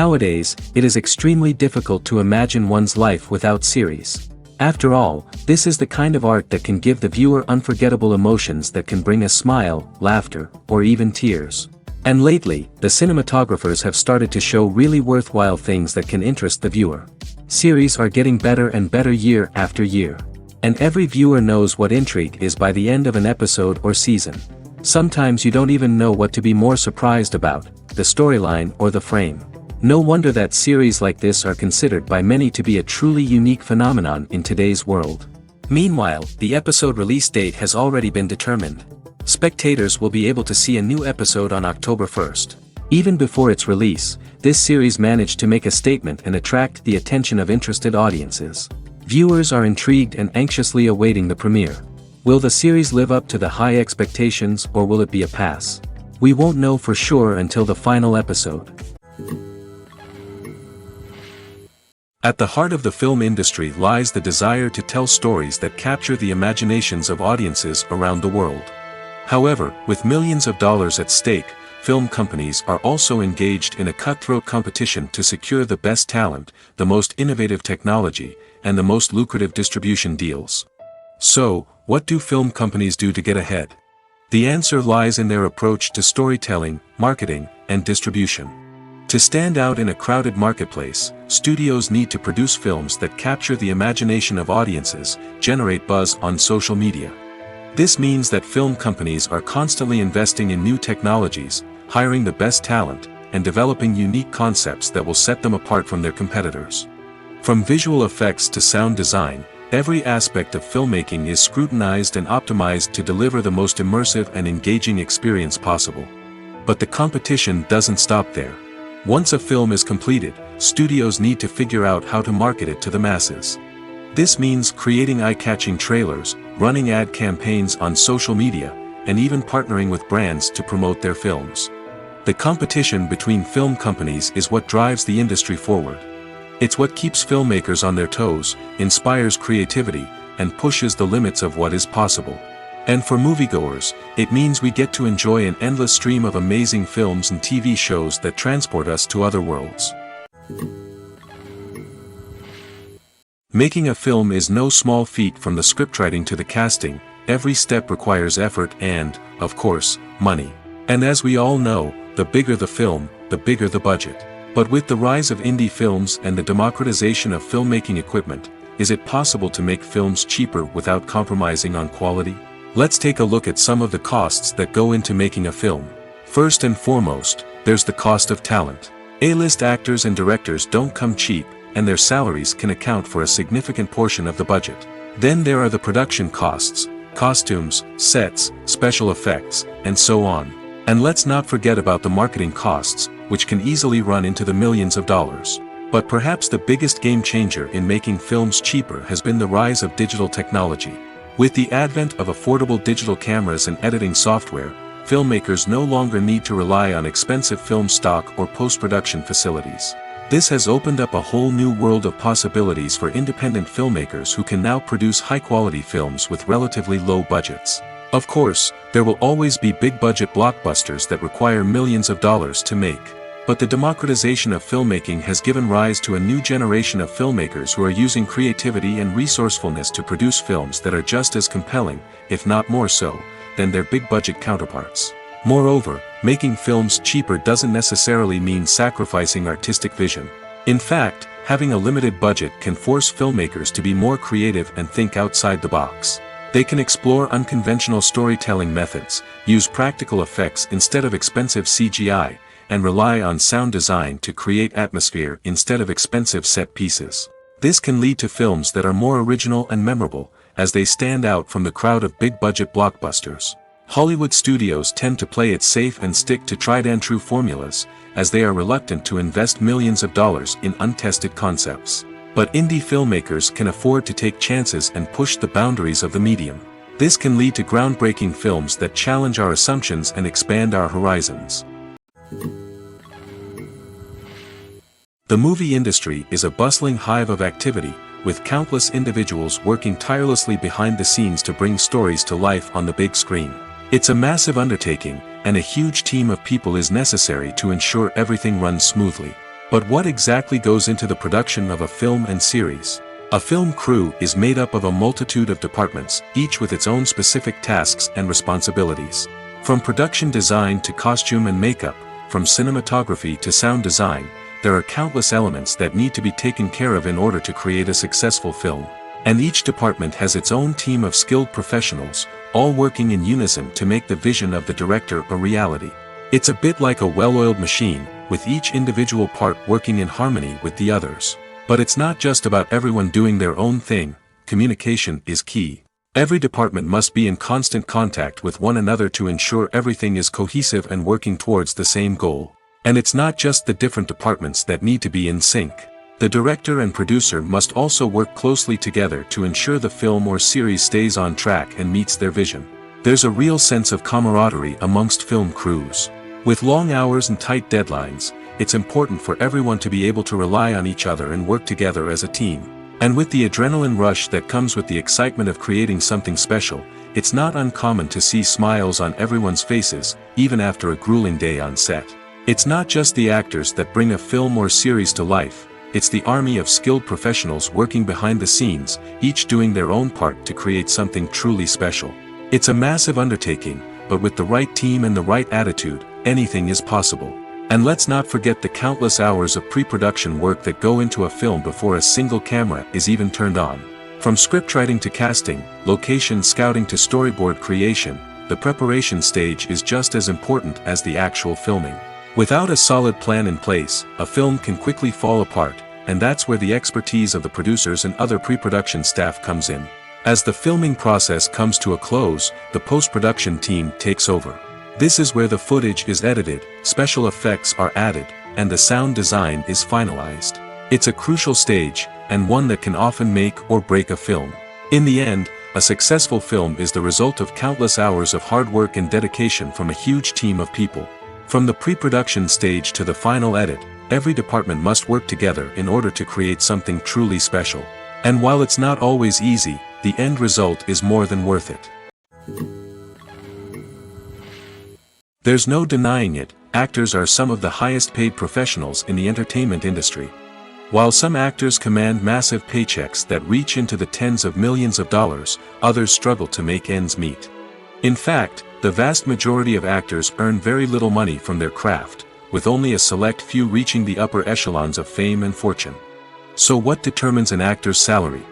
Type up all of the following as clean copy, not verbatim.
Nowadays, it is extremely difficult to imagine one's life without series. After all, this is the kind of art that can give the viewer unforgettable emotions that can bring a smile, laughter, or even tears. And lately, the cinematographers have started to show really worthwhile things that can interest the viewer. Series are getting better and better year after year. And every viewer knows what intrigue is by the end of an episode or season. Sometimes you don't even know what to be more surprised about, the storyline or the frame. No wonder that series like this are considered by many to be a truly unique phenomenon in today's world. Meanwhile, the episode release date has already been determined. Spectators will be able to see a new episode on October 1st. Even before its release, this series managed to make a statement and attract the attention of interested audiences. Viewers are intrigued and anxiously awaiting the premiere. Will the series live up to the high expectations or will it be a pass? We won't know for sure until the final episode. At the heart of the film industry lies the desire to tell stories that capture the imaginations of audiences around the world. However, with millions of dollars at stake, film companies are also engaged in a cutthroat competition to secure the best talent, the most innovative technology, and the most lucrative distribution deals. So, what do film companies do to get ahead? The answer lies in their approach to storytelling, marketing, and distribution. To stand out in a crowded marketplace, studios need to produce films that capture the imagination of audiences, generate buzz on social media. This means that film companies are constantly investing in new technologies, hiring the best talent, and developing unique concepts that will set them apart from their competitors. From visual effects to sound design, every aspect of filmmaking is scrutinized and optimized to deliver the most immersive and engaging experience possible. But the competition doesn't stop there. Once a film is completed, studios need to figure out how to market it to the masses. This means creating eye-catching trailers, running ad campaigns on social media, and even partnering with brands to promote their films. The competition between film companies is what drives the industry forward. It's what keeps filmmakers on their toes, inspires creativity, and pushes the limits of what is possible. And for moviegoers, it means we get to enjoy an endless stream of amazing films and TV shows that transport us to other worlds. Making a film is no small feat. From the scriptwriting to the casting, every step requires effort and, of course, money. And as we all know, the bigger the film, the bigger the budget. But with the rise of indie films and the democratization of filmmaking equipment, is it possible to make films cheaper without compromising on quality? Let's take a look at some of the costs that go into making a film. First and foremost, there's the cost of talent. A-list actors and directors don't come cheap, and their salaries can account for a significant portion of the budget. Then there are the production costs, costumes, sets, special effects, and so on. And let's not forget about the marketing costs, which can easily run into the millions of dollars. But perhaps the biggest game changer in making films cheaper has been the rise of digital technology. With the advent of affordable digital cameras and editing software, filmmakers no longer need to rely on expensive film stock or post-production facilities. This has opened up a whole new world of possibilities for independent filmmakers who can now produce high-quality films with relatively low budgets. Of course, there will always be big-budget blockbusters that require millions of dollars to make. But the democratization of filmmaking has given rise to a new generation of filmmakers who are using creativity and resourcefulness to produce films that are just as compelling, if not more so, than their big-budget counterparts. Moreover, making films cheaper doesn't necessarily mean sacrificing artistic vision. In fact, having a limited budget can force filmmakers to be more creative and think outside the box. They can explore unconventional storytelling methods, use practical effects instead of expensive CGI, and rely on sound design to create atmosphere instead of expensive set pieces. This can lead to films that are more original and memorable, as they stand out from the crowd of big-budget blockbusters. Hollywood studios tend to play it safe and stick to tried-and-true formulas, as they are reluctant to invest millions of dollars in untested concepts. But indie filmmakers can afford to take chances and push the boundaries of the medium. This can lead to groundbreaking films that challenge our assumptions and expand our horizons. The movie industry is a bustling hive of activity, with countless individuals working tirelessly behind the scenes to bring stories to life on the big screen. It's a massive undertaking, and a huge team of people is necessary to ensure everything runs smoothly. But what exactly goes into the production of a film and series? A film crew is made up of a multitude of departments, each with its own specific tasks and responsibilities. From production design to costume and makeup, from cinematography to sound design, there are countless elements that need to be taken care of in order to create a successful film. And each department has its own team of skilled professionals, all working in unison to make the vision of the director a reality. It's a bit like a well-oiled machine, with each individual part working in harmony with the others. But it's not just about everyone doing their own thing. Communication is key. Every department must be in constant contact with one another to ensure everything is cohesive and working towards the same goal. And it's not just the different departments that need to be in sync. The director and producer must also work closely together to ensure the film or series stays on track and meets their vision. There's a real sense of camaraderie amongst film crews. With long hours and tight deadlines, it's important for everyone to be able to rely on each other and work together as a team. And with the adrenaline rush that comes with the excitement of creating something special, it's not uncommon to see smiles on everyone's faces, even after a grueling day on set. It's not just the actors that bring a film or series to life, it's the army of skilled professionals working behind the scenes, each doing their own part to create something truly special. It's a massive undertaking, but with the right team and the right attitude, anything is possible. And let's not forget the countless hours of pre-production work that go into a film before a single camera is even turned on. From scriptwriting to casting, location scouting to storyboard creation, the preparation stage is just as important as the actual filming. Without a solid plan in place, a film can quickly fall apart, and that's where the expertise of the producers and other pre-production staff comes in. As the filming process comes to a close, the post-production team takes over. This is where the footage is edited, special effects are added, and the sound design is finalized. It's a crucial stage, and one that can often make or break a film. In the end, a successful film is the result of countless hours of hard work and dedication from a huge team of people. From the pre-production stage to the final edit, every department must work together in order to create something truly special. And while it's not always easy, the end result is more than worth it. There's no denying it, actors are some of the highest paid professionals in the entertainment industry. While some actors command massive paychecks that reach into the tens of millions of dollars, others struggle to make ends meet. In fact, the vast majority of actors earn very little money from their craft, with only a select few reaching the upper echelons of fame and fortune. So what determines an actor's salary?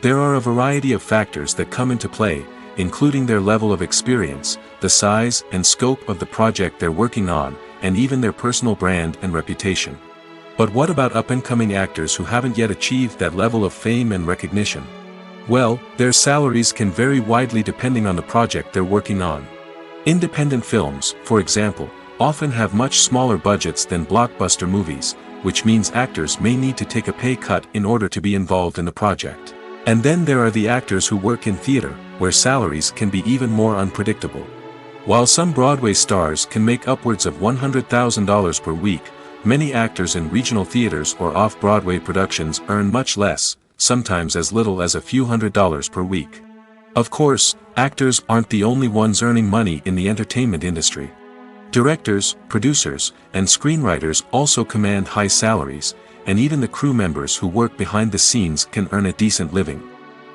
There are a variety of factors that come into play, including their level of experience, the size and scope of the project they're working on, and even their personal brand and reputation. But what about up-and-coming actors who haven't yet achieved that level of fame and recognition? Well, their salaries can vary widely depending on the project they're working on. Independent films, for example, often have much smaller budgets than blockbuster movies, which means actors may need to take a pay cut in order to be involved in the project. And then there are the actors who work in theater, where salaries can be even more unpredictable. While some Broadway stars can make upwards of $100,000 per week, many actors in regional theaters or off-Broadway productions earn much less, sometimes as little as a few $100s per week. Of course, actors aren't the only ones earning money in the entertainment industry. Directors, producers, and screenwriters also command high salaries, and even the crew members who work behind the scenes can earn a decent living.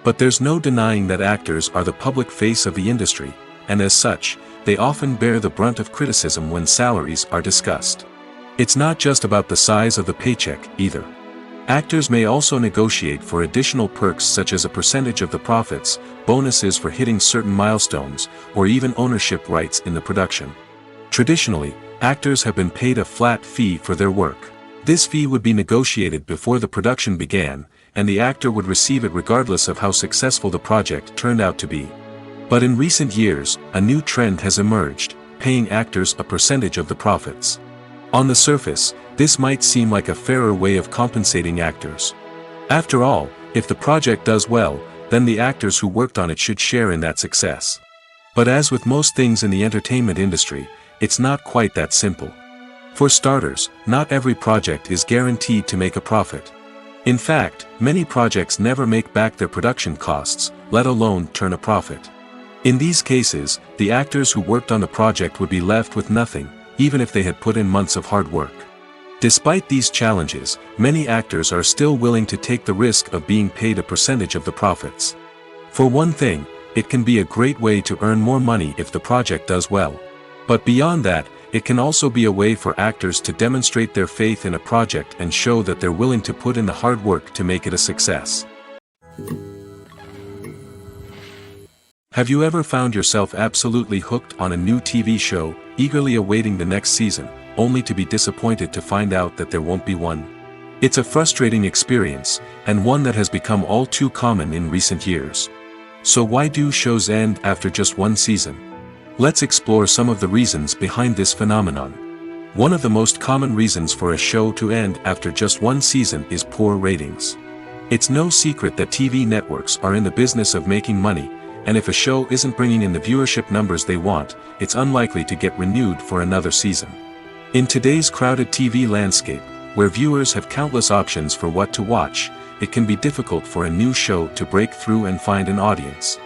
But there's no denying that actors are the public face of the industry, and as such, they often bear the brunt of criticism when salaries are discussed. It's not just about the size of the paycheck, either. Actors may also negotiate for additional perks such as a percentage of the profits, bonuses for hitting certain milestones, or even ownership rights in the production. Traditionally, actors have been paid a flat fee for their work. This fee would be negotiated before the production began, and the actor would receive it regardless of how successful the project turned out to be. But in recent years, a new trend has emerged, paying actors a percentage of the profits. On the surface, this might seem like a fairer way of compensating actors. After all, if the project does well, then the actors who worked on it should share in that success. But as with most things in the entertainment industry, it's not quite that simple. For starters, not every project is guaranteed to make a profit. In fact, many projects never make back their production costs, let alone turn a profit. In these cases, the actors who worked on the project would be left with nothing, even if they had put in months of hard work. Despite these challenges, many actors are still willing to take the risk of being paid a percentage of the profits. For one thing, it can be a great way to earn more money if the project does well. But beyond that, it can also be a way for actors to demonstrate their faith in a project and show that they're willing to put in the hard work to make it a success. Have you ever found yourself absolutely hooked on a new TV show, eagerly awaiting the next season, only to be disappointed to find out that there won't be one? It's a frustrating experience, and one that has become all too common in recent years. So why do shows end after just one season? Let's explore some of the reasons behind this phenomenon. One of the most common reasons for a show to end after just one season is poor ratings. It's no secret that TV networks are in the business of making money, and if a show isn't bringing in the viewership numbers they want, it's unlikely to get renewed for another season. In today's crowded TV landscape, where viewers have countless options for what to watch, it can be difficult for a new show to break through and find an audience.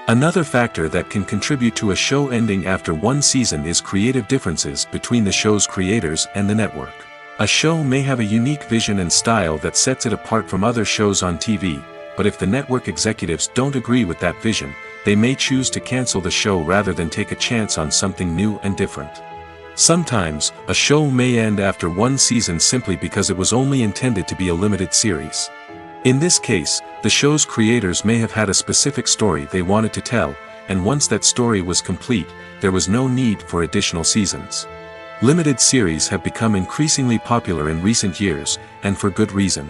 Another factor that can contribute to a show ending after one season is creative differences between the show's creators and the network. A show may have a unique vision and style that sets it apart from other shows on TV, but if the network executives don't agree with that vision, they may choose to cancel the show rather than take a chance on something new and different. Sometimes, a show may end after one season simply because it was only intended to be a limited series. In this case, the show's creators may have had a specific story they wanted to tell, and once that story was complete, there was no need for additional seasons. Limited series have become increasingly popular in recent years, and for good reason.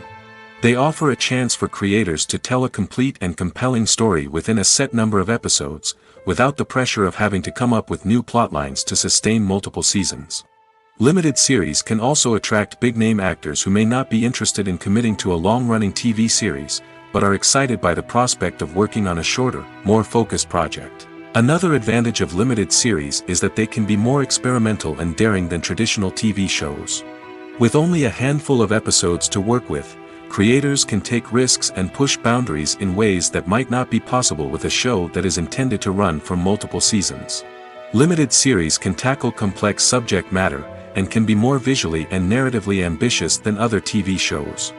They offer a chance for creators to tell a complete and compelling story within a set number of episodes, without the pressure of having to come up with new plotlines to sustain multiple seasons. Limited series can also attract big-name actors who may not be interested in committing to a long-running TV series, but are excited by the prospect of working on a shorter, more focused project. Another advantage of limited series is that they can be more experimental and daring than traditional TV shows. With only a handful of episodes to work with, creators can take risks and push boundaries in ways that might not be possible with a show that is intended to run for multiple seasons. Limited series can tackle complex subject matter, and can be more visually and narratively ambitious than other TV shows.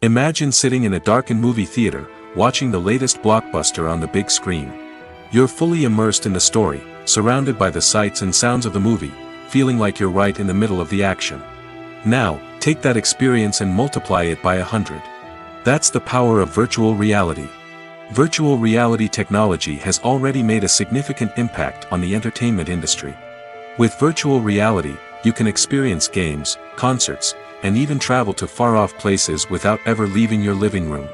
Imagine sitting in a darkened movie theater, watching the latest blockbuster on the big screen. You're fully immersed in the story, surrounded by the sights and sounds of the movie, feeling like you're right in the middle of the action. Now, take that experience and multiply it by 100. That's the power of virtual reality. Virtual reality technology has already made a significant impact on the entertainment industry. With virtual reality, you can experience games, concerts, and even travel to far-off places without ever leaving your living room.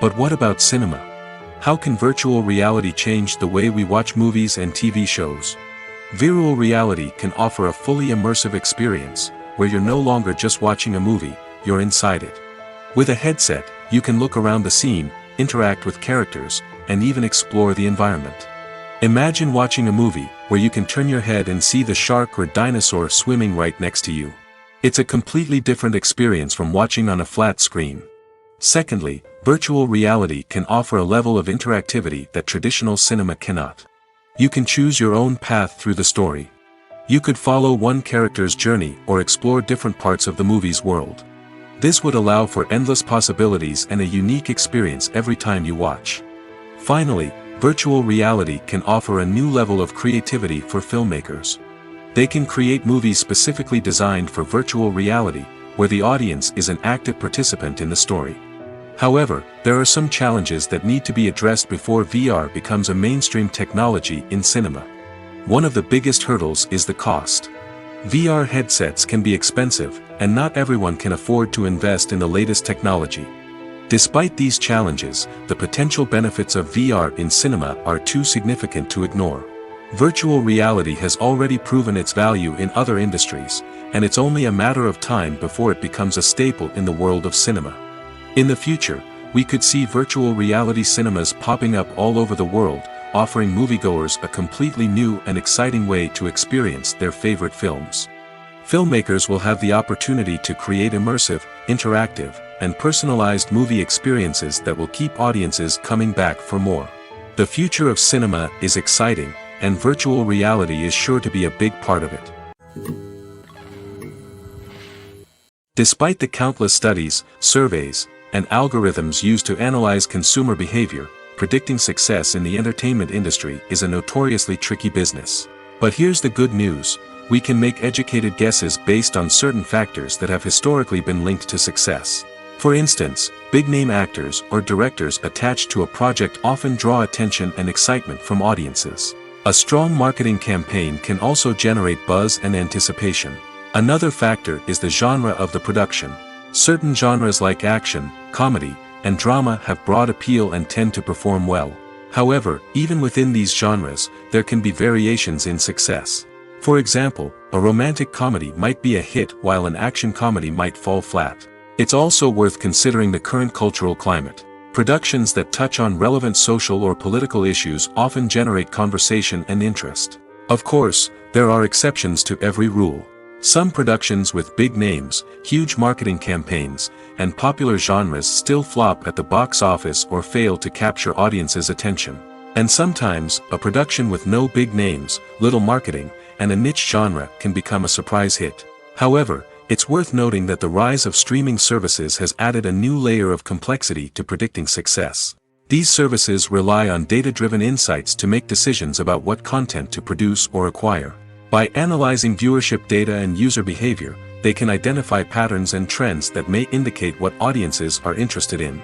But what about cinema? How can virtual reality change the way we watch movies and TV shows? Virtual reality can offer a fully immersive experience, where you're no longer just watching a movie, you're inside it. With a headset, you can look around the scene, interact with characters, and even explore the environment. Imagine watching a movie where you can turn your head and see the shark or dinosaur swimming right next to you. It's a completely different experience from watching on a flat screen. Secondly, virtual reality can offer a level of interactivity that traditional cinema cannot. You can choose your own path through the story. You could follow one character's journey or explore different parts of the movie's world. This would allow for endless possibilities and a unique experience every time you watch. Finally, virtual reality can offer a new level of creativity for filmmakers. They can create movies specifically designed for virtual reality, where the audience is an active participant in the story. However, there are some challenges that need to be addressed before VR becomes a mainstream technology in cinema. One of the biggest hurdles is the cost. VR headsets can be expensive, and not everyone can afford to invest in the latest technology. Despite these challenges, the potential benefits of VR in cinema are too significant to ignore. Virtual reality has already proven its value in other industries, and it's only a matter of time before it becomes a staple in the world of cinema. In the future, we could see virtual reality cinemas popping up all over the world, offering moviegoers a completely new and exciting way to experience their favorite films. Filmmakers will have the opportunity to create immersive, interactive, and personalized movie experiences that will keep audiences coming back for more. The future of cinema is exciting, and virtual reality is sure to be a big part of it. Despite the countless studies, surveys, and algorithms used to analyze consumer behavior, predicting success in the entertainment industry is a notoriously tricky business. But here's the good news: we can make educated guesses based on certain factors that have historically been linked to success. For instance, big-name actors or directors attached to a project often draw attention and excitement from audiences. A strong marketing campaign can also generate buzz and anticipation. Another factor is the genre of the production. Certain genres like action, comedy, and drama have broad appeal and tend to perform well. However, even within these genres, there can be variations in success. For example, a romantic comedy might be a hit while an action comedy might fall flat. It's also worth considering the current cultural climate. Productions that touch on relevant social or political issues often generate conversation and interest. Of course, there are exceptions to every rule. Some productions with big names, huge marketing campaigns, and popular genres still flop at the box office or fail to capture audiences' attention. And sometimes, a production with no big names, little marketing, and a niche genre can become a surprise hit. However, it's worth noting that the rise of streaming services has added a new layer of complexity to predicting success. These services rely on data-driven insights to make decisions about what content to produce or acquire. By analyzing viewership data and user behavior, they can identify patterns and trends that may indicate what audiences are interested in.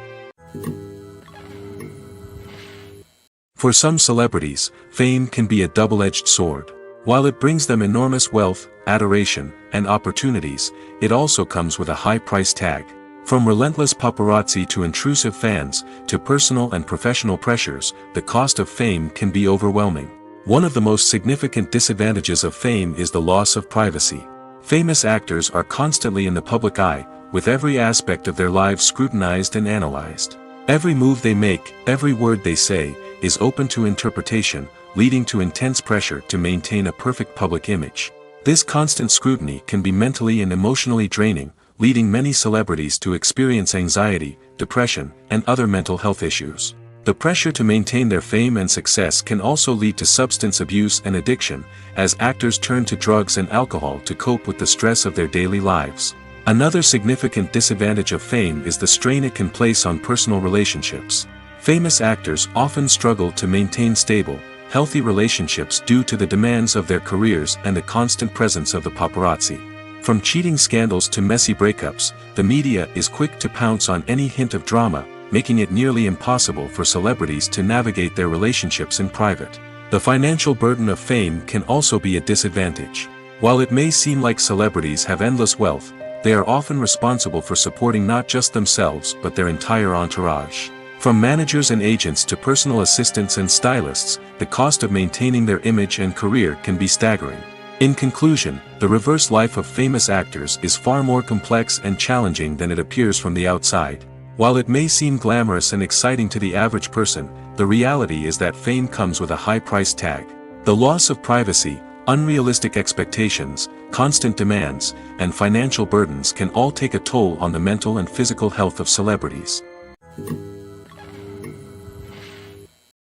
For some celebrities, fame can be a double-edged sword. While it brings them enormous wealth, adoration, and opportunities, it also comes with a high price tag. From relentless paparazzi to intrusive fans, to personal and professional pressures, the cost of fame can be overwhelming. One of the most significant disadvantages of fame is the loss of privacy. Famous actors are constantly in the public eye, with every aspect of their lives scrutinized and analyzed. Every move they make, every word they say, is open to interpretation, leading to intense pressure to maintain a perfect public image. This constant scrutiny can be mentally and emotionally draining, leading many celebrities to experience anxiety, depression, and other mental health issues. The pressure to maintain their fame and success can also lead to substance abuse and addiction, as actors turn to drugs and alcohol to cope with the stress of their daily lives. Another significant disadvantage of fame is the strain it can place on personal relationships. Famous actors often struggle to maintain stable, healthy relationships due to the demands of their careers and the constant presence of the paparazzi. From cheating scandals to messy breakups, the media is quick to pounce on any hint of drama, making it nearly impossible for celebrities to navigate their relationships in private. The financial burden of fame can also be a disadvantage. While it may seem like celebrities have endless wealth, they are often responsible for supporting not just themselves but their entire entourage. From managers and agents to personal assistants and stylists, the cost of maintaining their image and career can be staggering. In conclusion, the reverse life of famous actors is far more complex and challenging than it appears from the outside. While it may seem glamorous and exciting to the average person, the reality is that fame comes with a high price tag. The loss of privacy, unrealistic expectations, constant demands, and financial burdens can all take a toll on the mental and physical health of celebrities.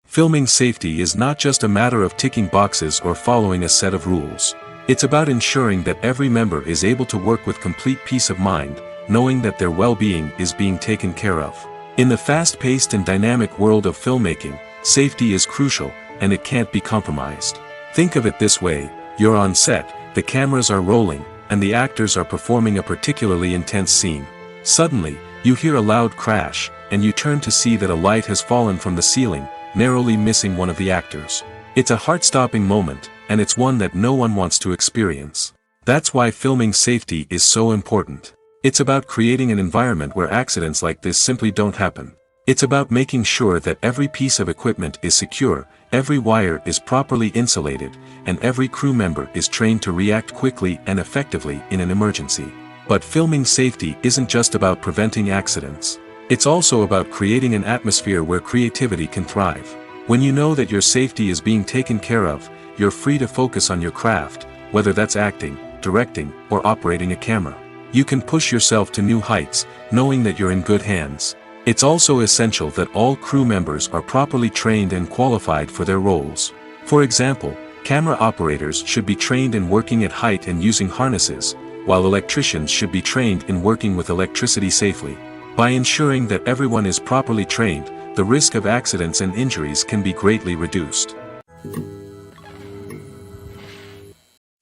Filming safety is not just a matter of ticking boxes or following a set of rules. It's about ensuring that every member is able to work with complete peace of mind, knowing that their well-being is being taken care of. In the fast-paced and dynamic world of filmmaking, safety is crucial, and it can't be compromised. Think of it this way: you're on set, the cameras are rolling, and the actors are performing a particularly intense scene. Suddenly, you hear a loud crash, and you turn to see that a light has fallen from the ceiling, narrowly missing one of the actors. It's a heart-stopping moment, and it's one that no one wants to experience. That's why filming safety is so important. It's about creating an environment where accidents like this simply don't happen. It's about making sure that every piece of equipment is secure, every wire is properly insulated, and every crew member is trained to react quickly and effectively in an emergency. But filming safety isn't just about preventing accidents. It's also about creating an atmosphere where creativity can thrive. When you know that your safety is being taken care of, you're free to focus on your craft, whether that's acting, directing, or operating a camera. You can push yourself to new heights, knowing that you're in good hands. It's also essential that all crew members are properly trained and qualified for their roles. For example, camera operators should be trained in working at height and using harnesses, while electricians should be trained in working with electricity safely. By ensuring that everyone is properly trained, the risk of accidents and injuries can be greatly reduced.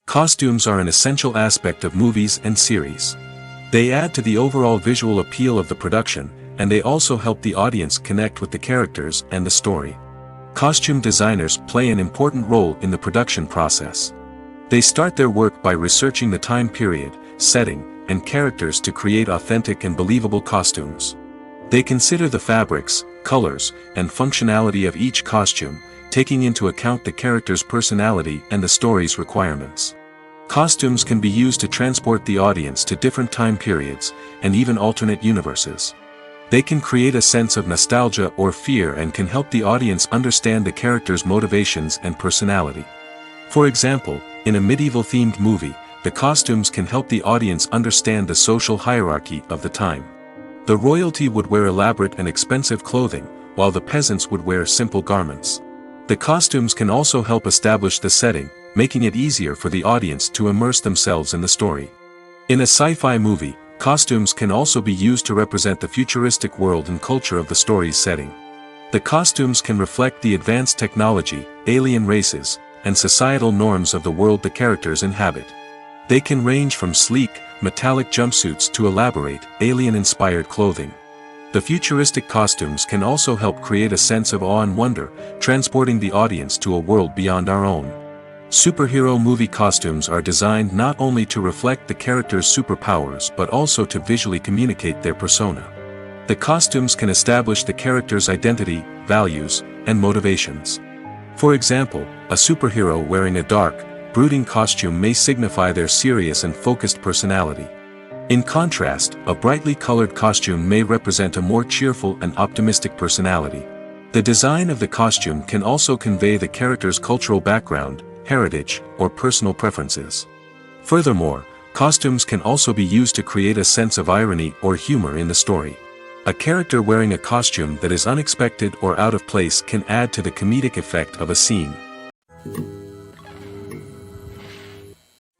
Costumes are an essential aspect of movies and series. They add to the overall visual appeal of the production, and they also help the audience connect with the characters and the story. Costume designers play an important role in the production process. They start their work by researching the time period, setting, and characters to create authentic and believable costumes. They consider the fabrics, colors, and functionality of each costume, taking into account the character's personality and the story's requirements. Costumes can be used to transport the audience to different time periods, and even alternate universes. They can create a sense of nostalgia or fear and can help the audience understand the character's motivations and personality. For example, in a medieval-themed movie, the costumes can help the audience understand the social hierarchy of the time. The royalty would wear elaborate and expensive clothing, while the peasants would wear simple garments. The costumes can also help establish the setting, making it easier for the audience to immerse themselves in the story. In a sci-fi movie, costumes can also be used to represent the futuristic world and culture of the story's setting. The costumes can reflect the advanced technology, alien races, and societal norms of the world the characters inhabit. They can range from sleek, metallic jumpsuits to elaborate, alien-inspired clothing. The futuristic costumes can also help create a sense of awe and wonder, transporting the audience to a world beyond our own. Superhero movie costumes are designed not only to reflect the character's superpowers but also to visually communicate their persona. The costumes can establish the character's identity, values, and motivations. For example, a superhero wearing a dark, brooding costume may signify their serious and focused personality. In contrast, a brightly colored costume may represent a more cheerful and optimistic personality. The design of the costume can also convey the character's cultural background, heritage, or personal preferences. Furthermore, costumes can also be used to create a sense of irony or humor in the story. A character wearing a costume that is unexpected or out of place can add to the comedic effect of a scene.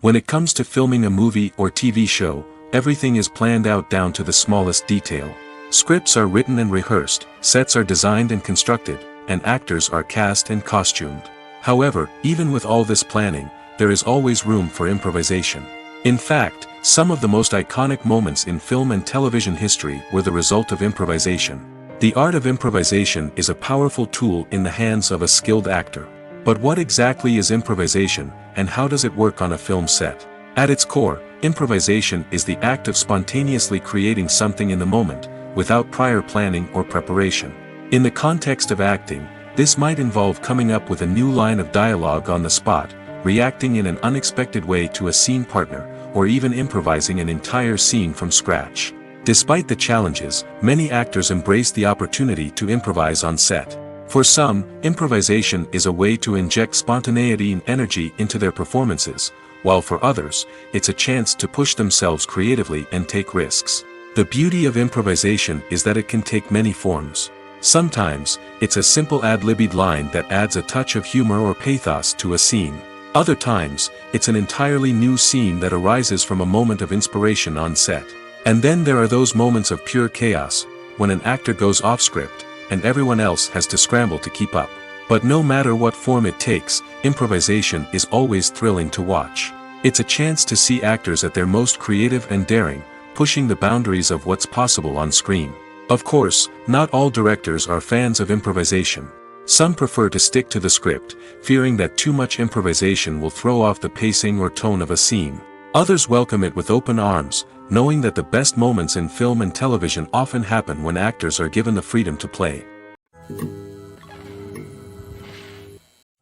When it comes to filming a movie or TV show, everything is planned out down to the smallest detail. Scripts are written and rehearsed, sets are designed and constructed, and actors are cast and costumed. However, even with all this planning, there is always room for improvisation. In fact, some of the most iconic moments in film and television history were the result of improvisation. The art of improvisation is a powerful tool in the hands of a skilled actor. But what exactly is improvisation, and how does it work on a film set? At its core, improvisation is the act of spontaneously creating something in the moment, without prior planning or preparation. In the context of acting, this might involve coming up with a new line of dialogue on the spot, reacting in an unexpected way to a scene partner, or even improvising an entire scene from scratch. Despite the challenges, many actors embrace the opportunity to improvise on set. For some, improvisation is a way to inject spontaneity and energy into their performances, while for others, it's a chance to push themselves creatively and take risks. The beauty of improvisation is that it can take many forms. Sometimes, it's a simple ad-libbed line that adds a touch of humor or pathos to a scene. Other times, it's an entirely new scene that arises from a moment of inspiration on set. And then there are those moments of pure chaos, when an actor goes off script, and everyone else has to scramble to keep up. But no matter what form it takes, improvisation is always thrilling to watch. It's a chance to see actors at their most creative and daring, pushing the boundaries of what's possible on screen. Of course, not all directors are fans of improvisation. Some prefer to stick to the script, fearing that too much improvisation will throw off the pacing or tone of a scene. Others welcome it with open arms, knowing that the best moments in film and television often happen when actors are given the freedom to play.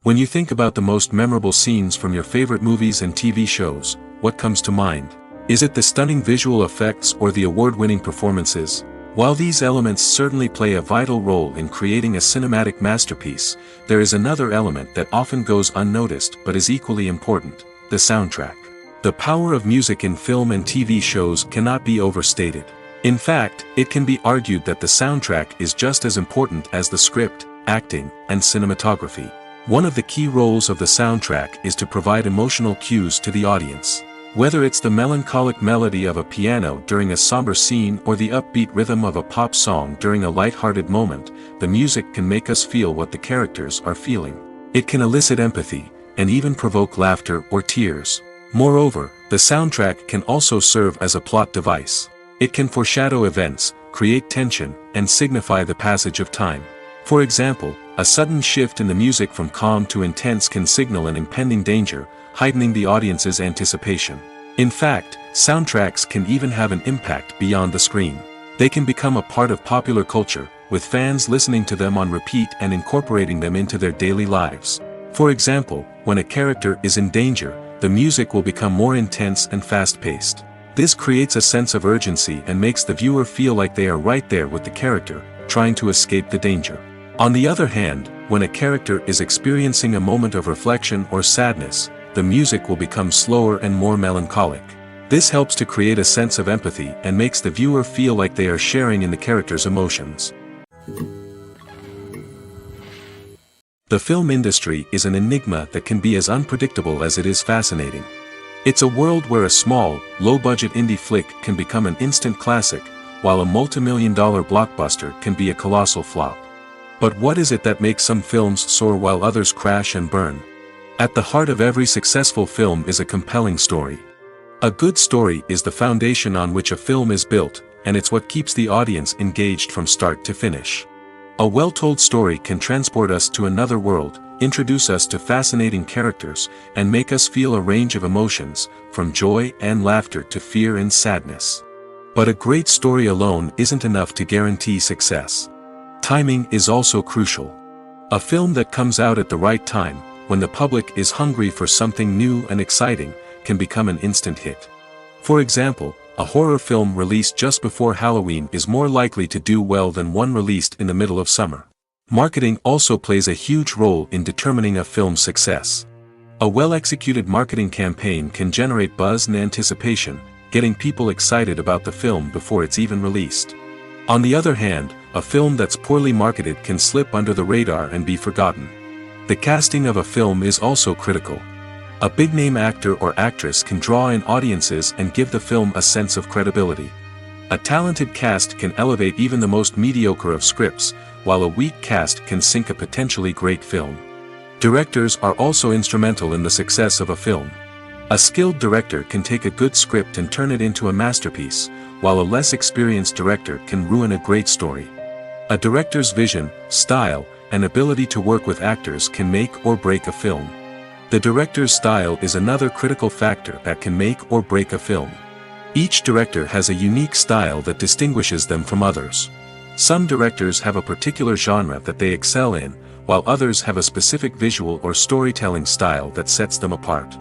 When you think about the most memorable scenes from your favorite movies and TV shows, what comes to mind? Is it the stunning visual effects or the award-winning performances? While these elements certainly play a vital role in creating a cinematic masterpiece, there is another element that often goes unnoticed but is equally important: the soundtrack. The power of music in film and TV shows cannot be overstated. In fact, it can be argued that the soundtrack is just as important as the script, acting, and cinematography. One of the key roles of the soundtrack is to provide emotional cues to the audience. Whether it's the melancholic melody of a piano during a somber scene or the upbeat rhythm of a pop song during a light-hearted moment, the music can make us feel what the characters are feeling. It can elicit empathy, and even provoke laughter or tears. Moreover, the soundtrack can also serve as a plot device. It can foreshadow events, create tension, and signify the passage of time. For example, a sudden shift in the music from calm to intense can signal an impending danger, heightening the audience's anticipation. In fact, soundtracks can even have an impact beyond the screen. They can become a part of popular culture, with fans listening to them on repeat and incorporating them into their daily lives. For example, when a character is in danger, the music will become more intense and fast-paced. This creates a sense of urgency and makes the viewer feel like they are right there with the character, trying to escape the danger. On the other hand, when a character is experiencing a moment of reflection or sadness, the music will become slower and more melancholic. This helps to create a sense of empathy and makes the viewer feel like they are sharing in the character's emotions. The film industry is an enigma that can be as unpredictable as it is fascinating. It's a world where a small, low-budget indie flick can become an instant classic, while a multi-million-dollar blockbuster can be a colossal flop. But what is it that makes some films soar while others crash and burn? At the heart of every successful film is a compelling story. A good story is the foundation on which a film is built, and it's what keeps the audience engaged from start to finish. A well-told story can transport us to another world, introduce us to fascinating characters, and make us feel a range of emotions, from joy and laughter to fear and sadness. But a great story alone isn't enough to guarantee success. Timing is also crucial. A film that comes out at the right time, when the public is hungry for something new and exciting, can become an instant hit. For example, a horror film released just before Halloween is more likely to do well than one released in the middle of summer. Marketing also plays a huge role in determining a film's success. A well-executed marketing campaign can generate buzz and anticipation, getting people excited about the film before it's even released. On the other hand, a film that's poorly marketed can slip under the radar and be forgotten. The casting of a film is also critical. A big-name actor or actress can draw in audiences and give the film a sense of credibility. A talented cast can elevate even the most mediocre of scripts, while a weak cast can sink a potentially great film. Directors are also instrumental in the success of a film. A skilled director can take a good script and turn it into a masterpiece, while a less experienced director can ruin a great story. A director's vision, style, and ability to work with actors can make or break a film. The director's style is another critical factor that can make or break a film. Each director has a unique style that distinguishes them from others. Some directors have a particular genre that they excel in, while others have a specific visual or storytelling style that sets them apart.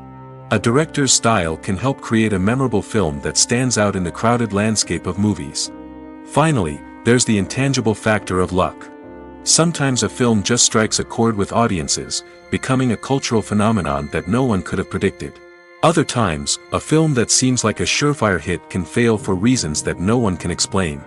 A director's style can help create a memorable film that stands out in the crowded landscape of movies. Finally, there's the intangible factor of luck. Sometimes a film just strikes a chord with audiences, becoming a cultural phenomenon that no one could have predicted. Other times, a film that seems like a surefire hit can fail for reasons that no one can explain.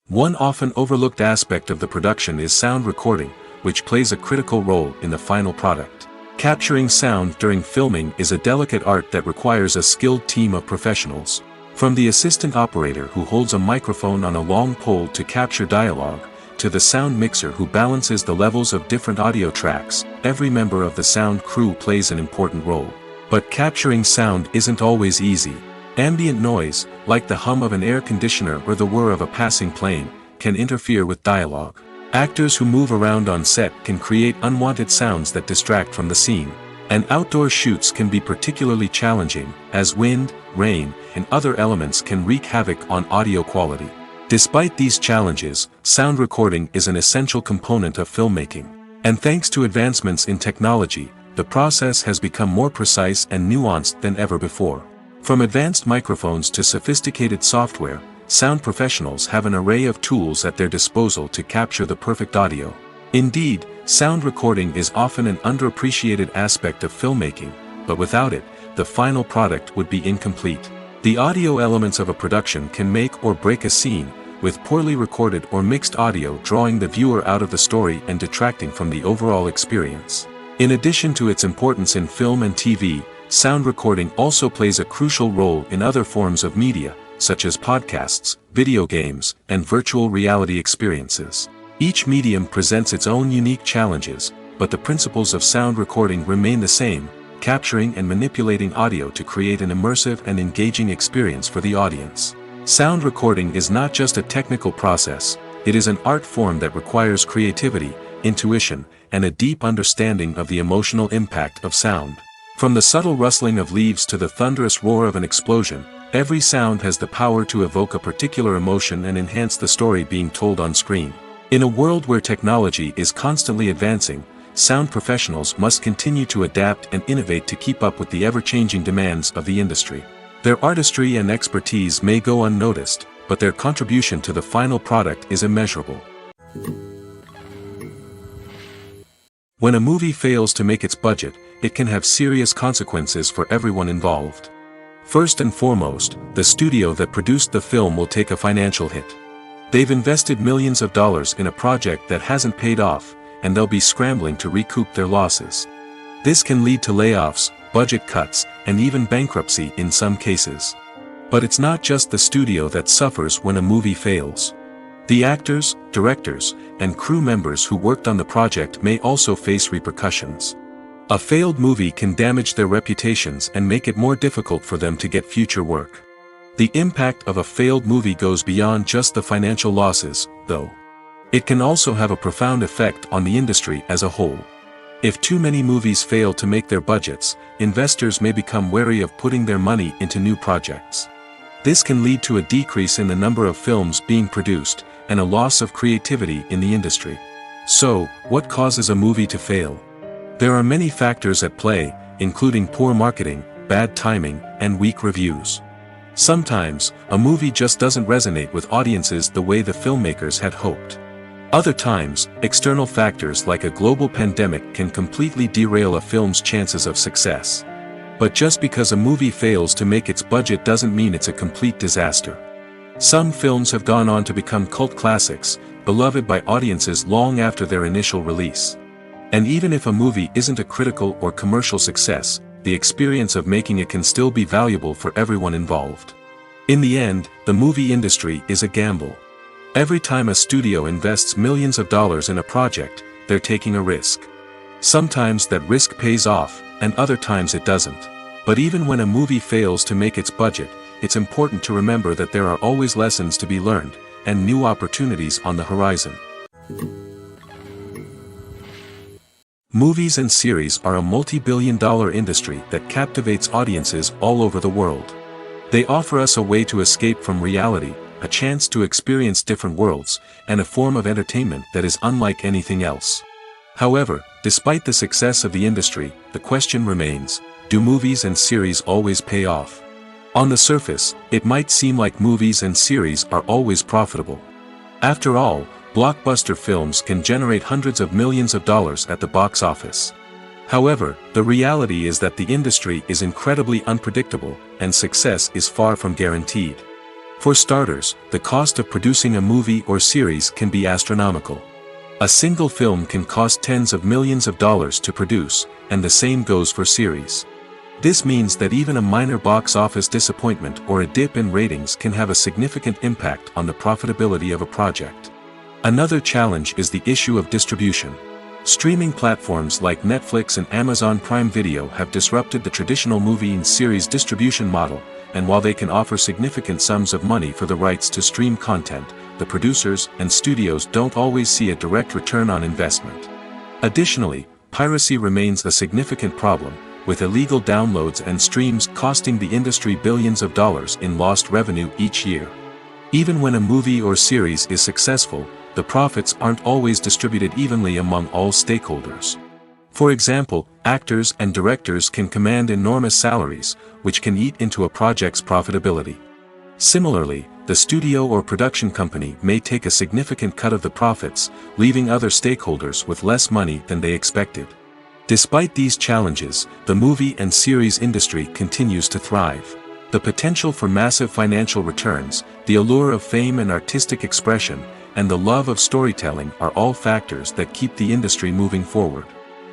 One often overlooked aspect of the production is sound recording, which plays a critical role in the final product. Capturing sound during filming is a delicate art that requires a skilled team of professionals. From the assistant operator who holds a microphone on a long pole to capture dialogue, to the sound mixer who balances the levels of different audio tracks, every member of the sound crew plays an important role. But capturing sound isn't always easy. Ambient noise, like the hum of an air conditioner or the whir of a passing plane, can interfere with dialogue. Actors who move around on set can create unwanted sounds that distract from the scene. And outdoor shoots can be particularly challenging, as wind, rain, and other elements can wreak havoc on audio quality. Despite these challenges, sound recording is an essential component of filmmaking. And thanks to advancements in technology, the process has become more precise and nuanced than ever before. From advanced microphones to sophisticated software, sound professionals have an array of tools at their disposal to capture the perfect audio. Indeed, sound recording is often an underappreciated aspect of filmmaking, but without it, the final product would be incomplete. The audio elements of a production can make or break a scene, with poorly recorded or mixed audio drawing the viewer out of the story and detracting from the overall experience. In addition to its importance in film and TV, sound recording also plays a crucial role in other forms of media, such as podcasts, video games, and virtual reality experiences. Each medium presents its own unique challenges, but the principles of sound recording remain the same, capturing and manipulating audio to create an immersive and engaging experience for the audience. Sound recording is not just a technical process, it is an art form that requires creativity, intuition, and a deep understanding of the emotional impact of sound. From the subtle rustling of leaves to the thunderous roar of an explosion, every sound has the power to evoke a particular emotion and enhance the story being told on screen. In a world where technology is constantly advancing, sound professionals must continue to adapt and innovate to keep up with the ever-changing demands of the industry. Their artistry and expertise may go unnoticed, but their contribution to the final product is immeasurable. When a movie fails to make its budget, it can have serious consequences for everyone involved. First and foremost, the studio that produced the film will take a financial hit. They've invested millions of dollars in a project that hasn't paid off, and they'll be scrambling to recoup their losses. This can lead to layoffs, budget cuts, and even bankruptcy in some cases. But it's not just the studio that suffers when a movie fails. The actors, directors, and crew members who worked on the project may also face repercussions. A failed movie can damage their reputations and make it more difficult for them to get future work. The impact of a failed movie goes beyond just the financial losses, though. It can also have a profound effect on the industry as a whole. If too many movies fail to make their budgets, investors may become wary of putting their money into new projects. This can lead to a decrease in the number of films being produced, and a loss of creativity in the industry. So, what causes a movie to fail? There are many factors at play, including poor marketing, bad timing, and weak reviews. Sometimes, a movie just doesn't resonate with audiences the way the filmmakers had hoped. Other times, external factors like a global pandemic can completely derail a film's chances of success. But just because a movie fails to make its budget doesn't mean it's a complete disaster. Some films have gone on to become cult classics, beloved by audiences long after their initial release. And even if a movie isn't a critical or commercial success, the experience of making it can still be valuable for everyone involved. In the end, the movie industry is a gamble. Every time a studio invests millions of dollars in a project, they're taking a risk. Sometimes that risk pays off, and other times it doesn't. But even when a movie fails to make its budget, it's important to remember that there are always lessons to be learned, and new opportunities on the horizon. Movies and series are a multi-billion-dollar industry that captivates audiences all over the world. They offer us a way to escape from reality, a chance to experience different worlds, and a form of entertainment that is unlike anything else. However, despite the success of the industry, the question remains, do movies and series always pay off? On the surface, it might seem like movies and series are always profitable. After all, blockbuster films can generate hundreds of millions of dollars at the box office. However, the reality is that the industry is incredibly unpredictable, and success is far from guaranteed. For starters, the cost of producing a movie or series can be astronomical. A single film can cost tens of millions of dollars to produce, and the same goes for series. This means that even a minor box office disappointment or a dip in ratings can have a significant impact on the profitability of a project. Another challenge is the issue of distribution. Streaming platforms like Netflix and Amazon Prime Video have disrupted the traditional movie and series distribution model, and while they can offer significant sums of money for the rights to stream content, the producers and studios don't always see a direct return on investment. Additionally, piracy remains a significant problem, with illegal downloads and streams costing the industry billions of dollars in lost revenue each year. Even when a movie or series is successful, the profits aren't always distributed evenly among all stakeholders. For example, actors and directors can command enormous salaries, which can eat into a project's profitability. Similarly, the studio or production company may take a significant cut of the profits, leaving other stakeholders with less money than they expected. Despite these challenges, the movie and series industry continues to thrive. The potential for massive financial returns, the allure of fame and artistic expression, and the love of storytelling are all factors that keep the industry moving forward.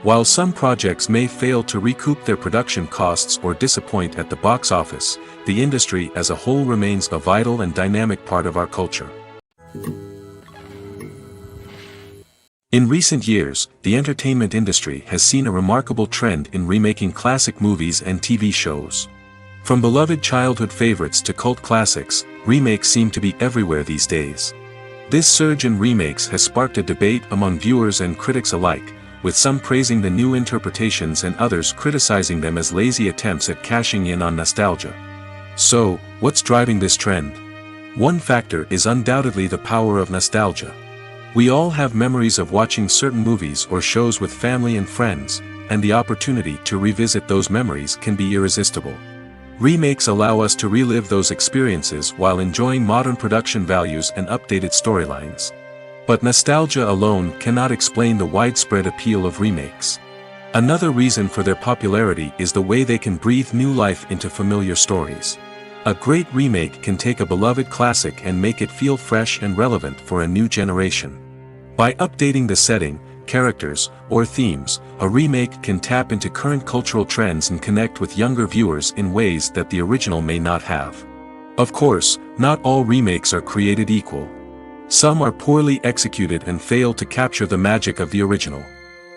While some projects may fail to recoup their production costs or disappoint at the box office, the industry as a whole remains a vital and dynamic part of our culture. In recent years, the entertainment industry has seen a remarkable trend in remaking classic movies and TV shows. From beloved childhood favorites to cult classics, remakes seem to be everywhere these days. This surge in remakes has sparked a debate among viewers and critics alike, with some praising the new interpretations and others criticizing them as lazy attempts at cashing in on nostalgia. So, what's driving this trend? One factor is undoubtedly the power of nostalgia. We all have memories of watching certain movies or shows with family and friends, and the opportunity to revisit those memories can be irresistible. Remakes allow us to relive those experiences while enjoying modern production values and updated storylines. But nostalgia alone cannot explain the widespread appeal of remakes. Another reason for their popularity is the way they can breathe new life into familiar stories. A great remake can take a beloved classic and make it feel fresh and relevant for a new generation. By updating the setting, characters, or themes, a remake can tap into current cultural trends and connect with younger viewers in ways that the original may not have. Of course, not all remakes are created equal. Some are poorly executed and fail to capture the magic of the original.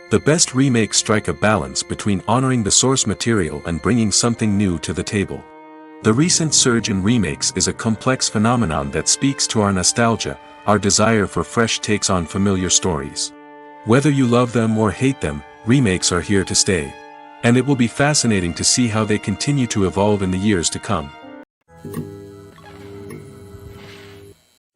The best remakes strike a balance between honoring the source material and bringing something new to the table. The recent surge in remakes is a complex phenomenon that speaks to our nostalgia, our desire for fresh takes on familiar stories. Whether you love them or hate them, remakes are here to stay. And it will be fascinating to see how they continue to evolve in the years to come.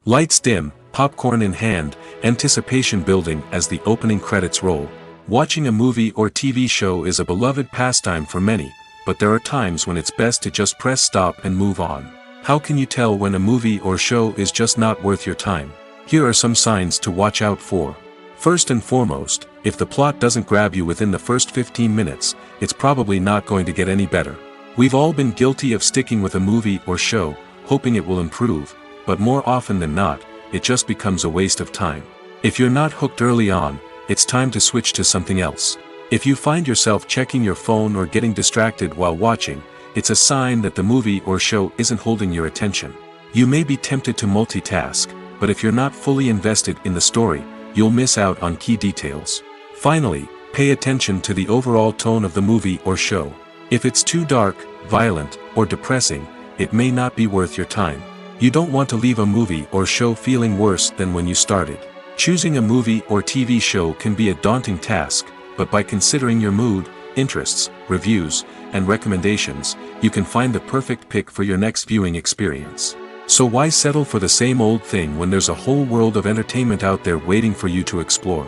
Lights dim, popcorn in hand, anticipation building as the opening credits roll. Watching a movie or TV show is a beloved pastime for many, but there are times when it's best to just press stop and move on. How can you tell when a movie or show is just not worth your time? Here are some signs to watch out for. First and foremost, if the plot doesn't grab you within the first 15 minutes, it's probably not going to get any better. We've all been guilty of sticking with a movie or show, hoping it will improve, but more often than not, it just becomes a waste of time. If you're not hooked early on, it's time to switch to something else. If you find yourself checking your phone or getting distracted while watching, it's a sign that the movie or show isn't holding your attention. You may be tempted to multitask, but if you're not fully invested in the story, you'll miss out on key details. Finally, pay attention to the overall tone of the movie or show. If it's too dark, violent, or depressing, it may not be worth your time. You don't want to leave a movie or show feeling worse than when you started. Choosing a movie or TV show can be a daunting task, but by considering your mood, interests, reviews, and recommendations, you can find the perfect pick for your next viewing experience. So why settle for the same old thing when there's a whole world of entertainment out there waiting for you to explore?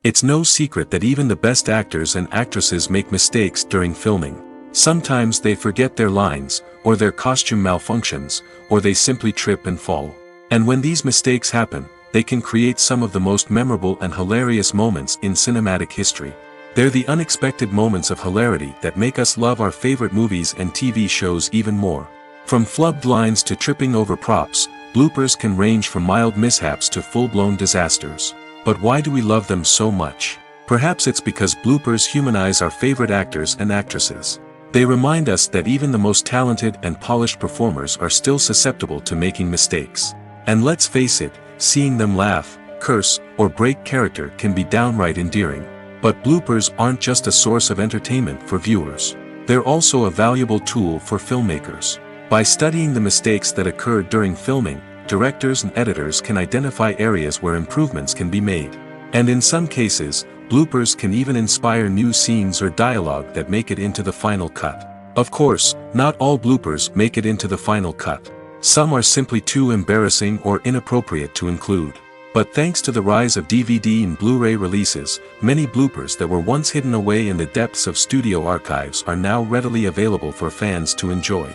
It's no secret that even the best actors and actresses make mistakes during filming. Sometimes they forget their lines, or their costume malfunctions, or they simply trip and fall. And when these mistakes happen, they can create some of the most memorable and hilarious moments in cinematic history. They're the unexpected moments of hilarity that make us love our favorite movies and TV shows even more. From flubbed lines to tripping over props, bloopers can range from mild mishaps to full-blown disasters. But why do we love them so much? Perhaps it's because bloopers humanize our favorite actors and actresses. They remind us that even the most talented and polished performers are still susceptible to making mistakes. And let's face it, seeing them laugh, curse, or break character can be downright endearing. But bloopers aren't just a source of entertainment for viewers. They're also a valuable tool for filmmakers. By studying the mistakes that occurred during filming, directors and editors can identify areas where improvements can be made. And in some cases, bloopers can even inspire new scenes or dialogue that make it into the final cut. Of course, not all bloopers make it into the final cut. Some are simply too embarrassing or inappropriate to include. But thanks to the rise of DVD and Blu-ray releases, many bloopers that were once hidden away in the depths of studio archives are now readily available for fans to enjoy.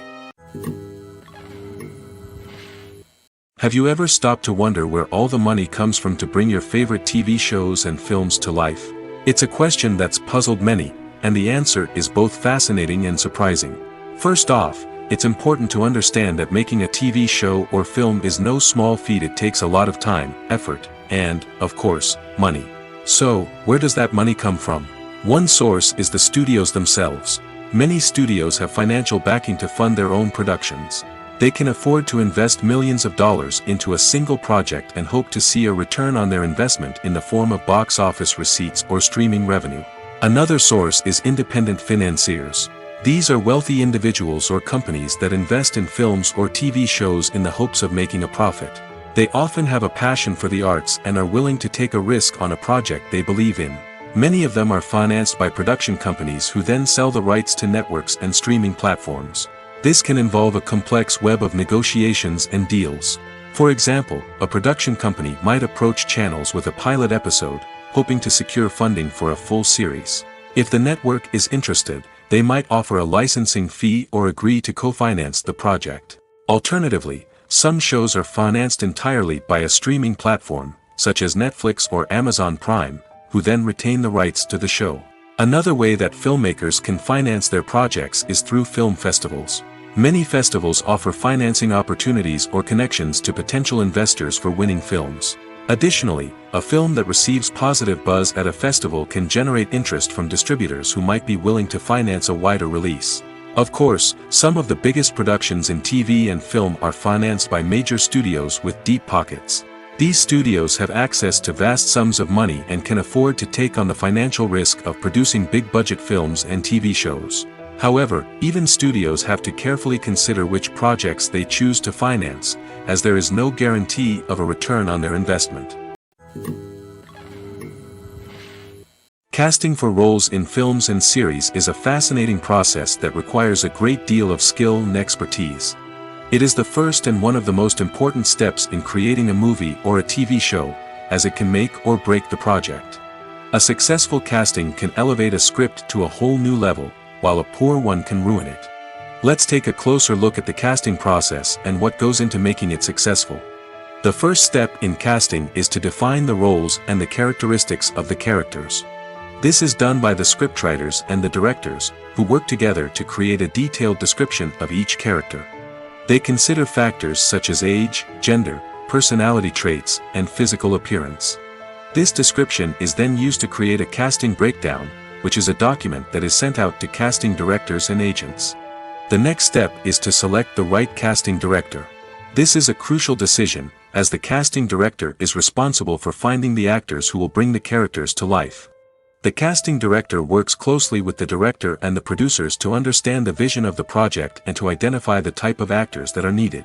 Have you ever stopped to wonder where all the money comes from to bring your favorite TV shows and films to life? It's a question that's puzzled many, and the answer is both fascinating and surprising. First off, it's important to understand that making a TV show or film is no small feat. It takes a lot of time, effort, and, of course, money. So, where does that money come from? One source is the studios themselves. Many studios have financial backing to fund their own productions. They can afford to invest millions of dollars into a single project and hope to see a return on their investment in the form of box office receipts or streaming revenue. Another source is independent financiers. These are wealthy individuals or companies that invest in films or TV shows in the hopes of making a profit. They often have a passion for the arts and are willing to take a risk on a project they believe in. Many of them are financed by production companies who then sell the rights to networks and streaming platforms. This can involve a complex web of negotiations and deals. For example, a production company might approach channels with a pilot episode, hoping to secure funding for a full series. If the network is interested, they might offer a licensing fee or agree to co-finance the project. Alternatively, some shows are financed entirely by a streaming platform, such as Netflix or Amazon Prime, who then retain the rights to the show. Another way that filmmakers can finance their projects is through film festivals. Many festivals offer financing opportunities or connections to potential investors for winning films. Additionally, a film that receives positive buzz at a festival can generate interest from distributors who might be willing to finance a wider release. Of course, some of the biggest productions in TV and film are financed by major studios with deep pockets. These studios have access to vast sums of money and can afford to take on the financial risk of producing big-budget films and TV shows. However, even studios have to carefully consider which projects they choose to finance, as there is no guarantee of a return on their investment. Casting for roles in films and series is a fascinating process that requires a great deal of skill and expertise. It is the first and one of the most important steps in creating a movie or a TV show, as it can make or break the project. A successful casting can elevate a script to a whole new level, while a poor one can ruin it. Let's take a closer look at the casting process and what goes into making it successful. The first step in casting is to define the roles and the characteristics of the characters. This is done by the scriptwriters and the directors, who work together to create a detailed description of each character. They consider factors such as age, gender, personality traits, and physical appearance. This description is then used to create a casting breakdown, which is a document that is sent out to casting directors and agents. The next step is to select the right casting director. This is a crucial decision, as the casting director is responsible for finding the actors who will bring the characters to life. The casting director works closely with the director and the producers to understand the vision of the project and to identify the type of actors that are needed.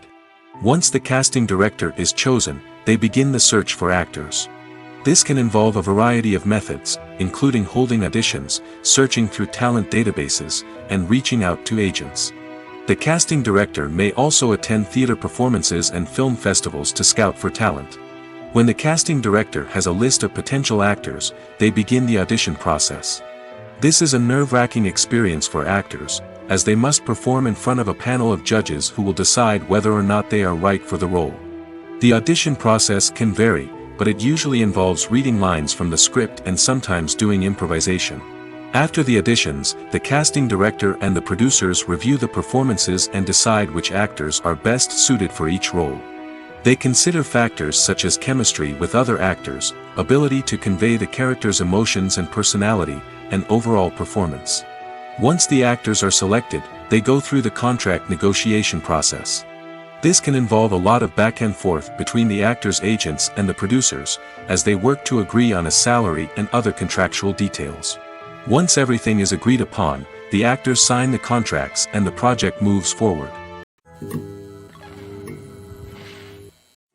Once the casting director is chosen, they begin the search for actors. This can involve a variety of methods, including holding auditions, searching through talent databases, and reaching out to agents. The casting director may also attend theater performances and film festivals to scout for talent. When the casting director has a list of potential actors, they begin the audition process. This is a nerve-wracking experience for actors, as they must perform in front of a panel of judges who will decide whether or not they are right for the role. The audition process can vary, but it usually involves reading lines from the script and sometimes doing improvisation. After the auditions, the casting director and the producers review the performances and decide which actors are best suited for each role. They consider factors such as chemistry with other actors, ability to convey the character's emotions and personality, and overall performance. Once the actors are selected, they go through the contract negotiation process. This can involve a lot of back and forth between the actors' agents and the producers, as they work to agree on a salary and other contractual details. Once everything is agreed upon, the actors sign the contracts and the project moves forward.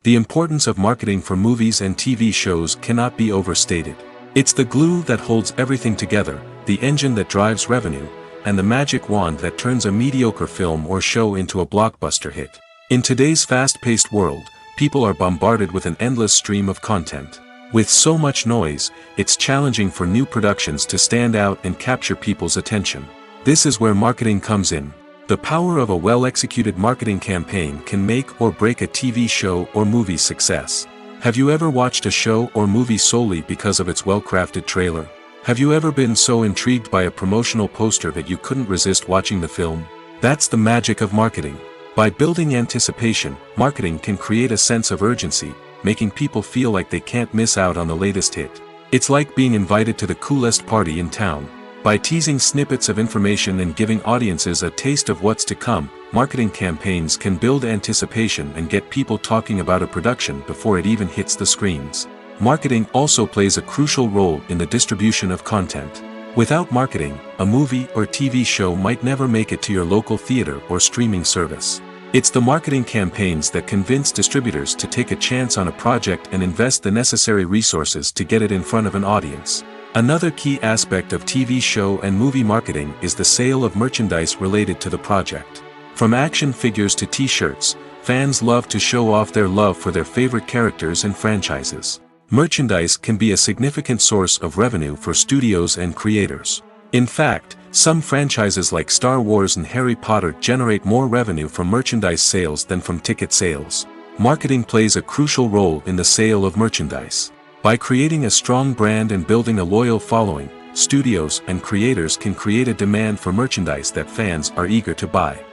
The importance of marketing for movies and TV shows cannot be overstated. It's the glue that holds everything together, the engine that drives revenue, and the magic wand that turns a mediocre film or show into a blockbuster hit. In today's fast-paced world, people are bombarded with an endless stream of content. With so much noise, it's challenging for new productions to stand out and capture people's attention. This is where marketing comes in. The power of a well-executed marketing campaign can make or break a TV show or movie's success. Have you ever watched a show or movie solely because of its well-crafted trailer? Have you ever been so intrigued by a promotional poster that you couldn't resist watching the film? That's the magic of marketing. By building anticipation, marketing can create a sense of urgency, making people feel like they can't miss out on the latest hit. It's like being invited to the coolest party in town. By teasing snippets of information and giving audiences a taste of what's to come, marketing campaigns can build anticipation and get people talking about a production before it even hits the screens. Marketing also plays a crucial role in the distribution of content. Without marketing, a movie or TV show might never make it to your local theater or streaming service. It's the marketing campaigns that convince distributors to take a chance on a project and invest the necessary resources to get it in front of an audience. Another key aspect of TV show and movie marketing is the sale of merchandise related to the project. From action figures to t-shirts, fans love to show off their love for their favorite characters and franchises. Merchandise can be a significant source of revenue for studios and creators. In fact, some franchises like Star Wars and Harry Potter generate more revenue from merchandise sales than from ticket sales. Marketing plays a crucial role in the sale of merchandise. By creating a strong brand and building a loyal following, studios and creators can create a demand for merchandise that fans are eager to buy.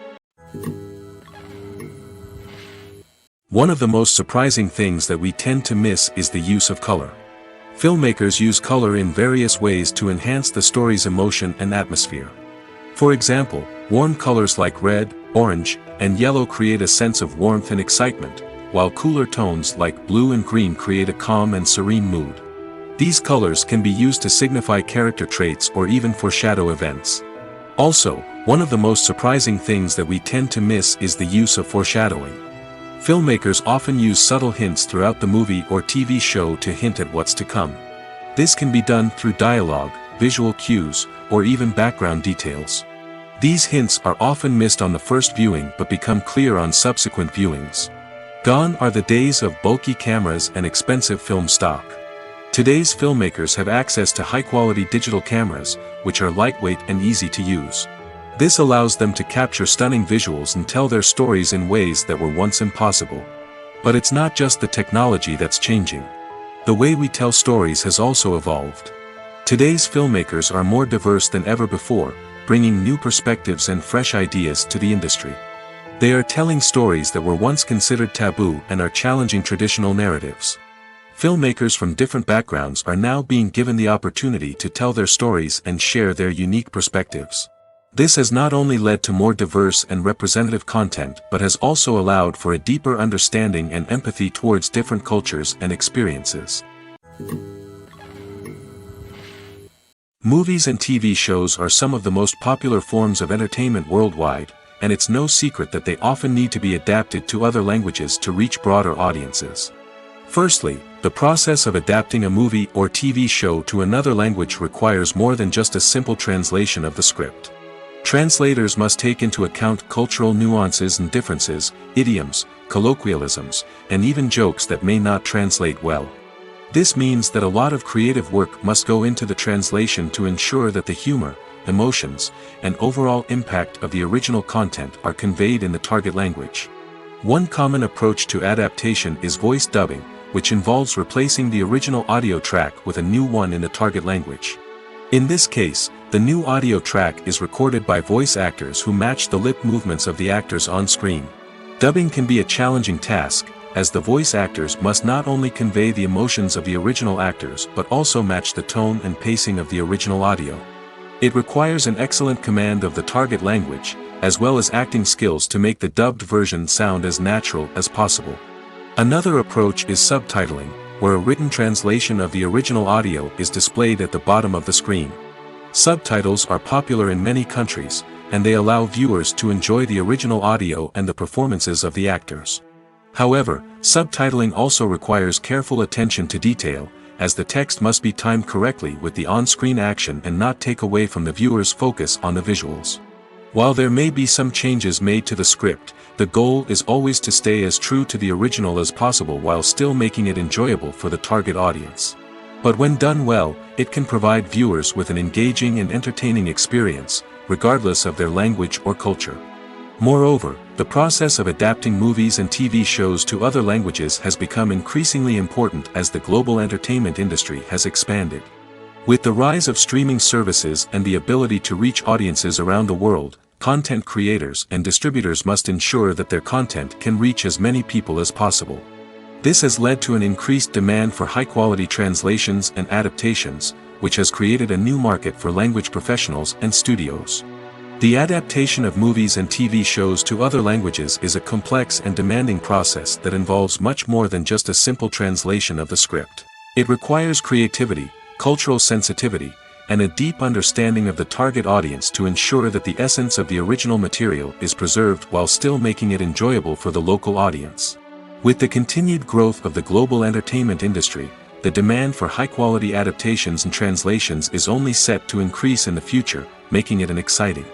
One of the most surprising things that we tend to miss is the use of color. Filmmakers use color in various ways to enhance the story's emotion and atmosphere. For example, warm colors like red, orange, and yellow create a sense of warmth and excitement, while cooler tones like blue and green create a calm and serene mood. These colors can be used to signify character traits or even foreshadow events. Also, one of the most surprising things that we tend to miss is the use of foreshadowing. Filmmakers often use subtle hints throughout the movie or TV show to hint at what's to come. This can be done through dialogue, visual cues, or even background details. These hints are often missed on the first viewing but become clear on subsequent viewings. Gone are the days of bulky cameras and expensive film stock. Today's filmmakers have access to high-quality digital cameras, which are lightweight and easy to use. This allows them to capture stunning visuals and tell their stories in ways that were once impossible. But it's not just the technology that's changing. The way we tell stories has also evolved. Today's filmmakers are more diverse than ever before, bringing new perspectives and fresh ideas to the industry. They are telling stories that were once considered taboo and are challenging traditional narratives. Filmmakers from different backgrounds are now being given the opportunity to tell their stories and share their unique perspectives. This has not only led to more diverse and representative content but has also allowed for a deeper understanding and empathy towards different cultures and experiences. Movies and TV shows are some of the most popular forms of entertainment worldwide, and it's no secret that they often need to be adapted to other languages to reach broader audiences. Firstly, the process of adapting a movie or TV show to another language requires more than just a simple translation of the script. Translators must take into account cultural nuances and differences, idioms, colloquialisms, and even jokes that may not translate well. This means that a lot of creative work must go into the translation to ensure that the humor, emotions, and overall impact of the original content are conveyed in the target language. One common approach to adaptation is voice dubbing, which involves replacing the original audio track with a new one in the target language. In this case, the new audio track is recorded by voice actors who match the lip movements of the actors on screen. Dubbing can be a challenging task, as the voice actors must not only convey the emotions of the original actors but also match the tone and pacing of the original audio. It requires an excellent command of the target language, as well as acting skills to make the dubbed version sound as natural as possible. Another approach is subtitling, where a written translation of the original audio is displayed at the bottom of the screen. Subtitles are popular in many countries, and they allow viewers to enjoy the original audio and the performances of the actors. However, subtitling also requires careful attention to detail, as the text must be timed correctly with the on-screen action and not take away from the viewer's focus on the visuals. While there may be some changes made to the script, the goal is always to stay as true to the original as possible while still making it enjoyable for the target audience. But when done well, it can provide viewers with an engaging and entertaining experience, regardless of their language or culture. Moreover, the process of adapting movies and TV shows to other languages has become increasingly important as the global entertainment industry has expanded. With the rise of streaming services and the ability to reach audiences around the world, content creators and distributors must ensure that their content can reach as many people as possible. This has led to an increased demand for high-quality translations and adaptations, which has created a new market for language professionals and studios. The adaptation of movies and TV shows to other languages is a complex and demanding process that involves much more than just a simple translation of the script. It requires creativity, cultural sensitivity, and a deep understanding of the target audience to ensure that the essence of the original material is preserved while still making it enjoyable for the local audience. With the continued growth of the global entertainment industry, the demand for high-quality adaptations and translations is only set to increase in the future, making it an exciting.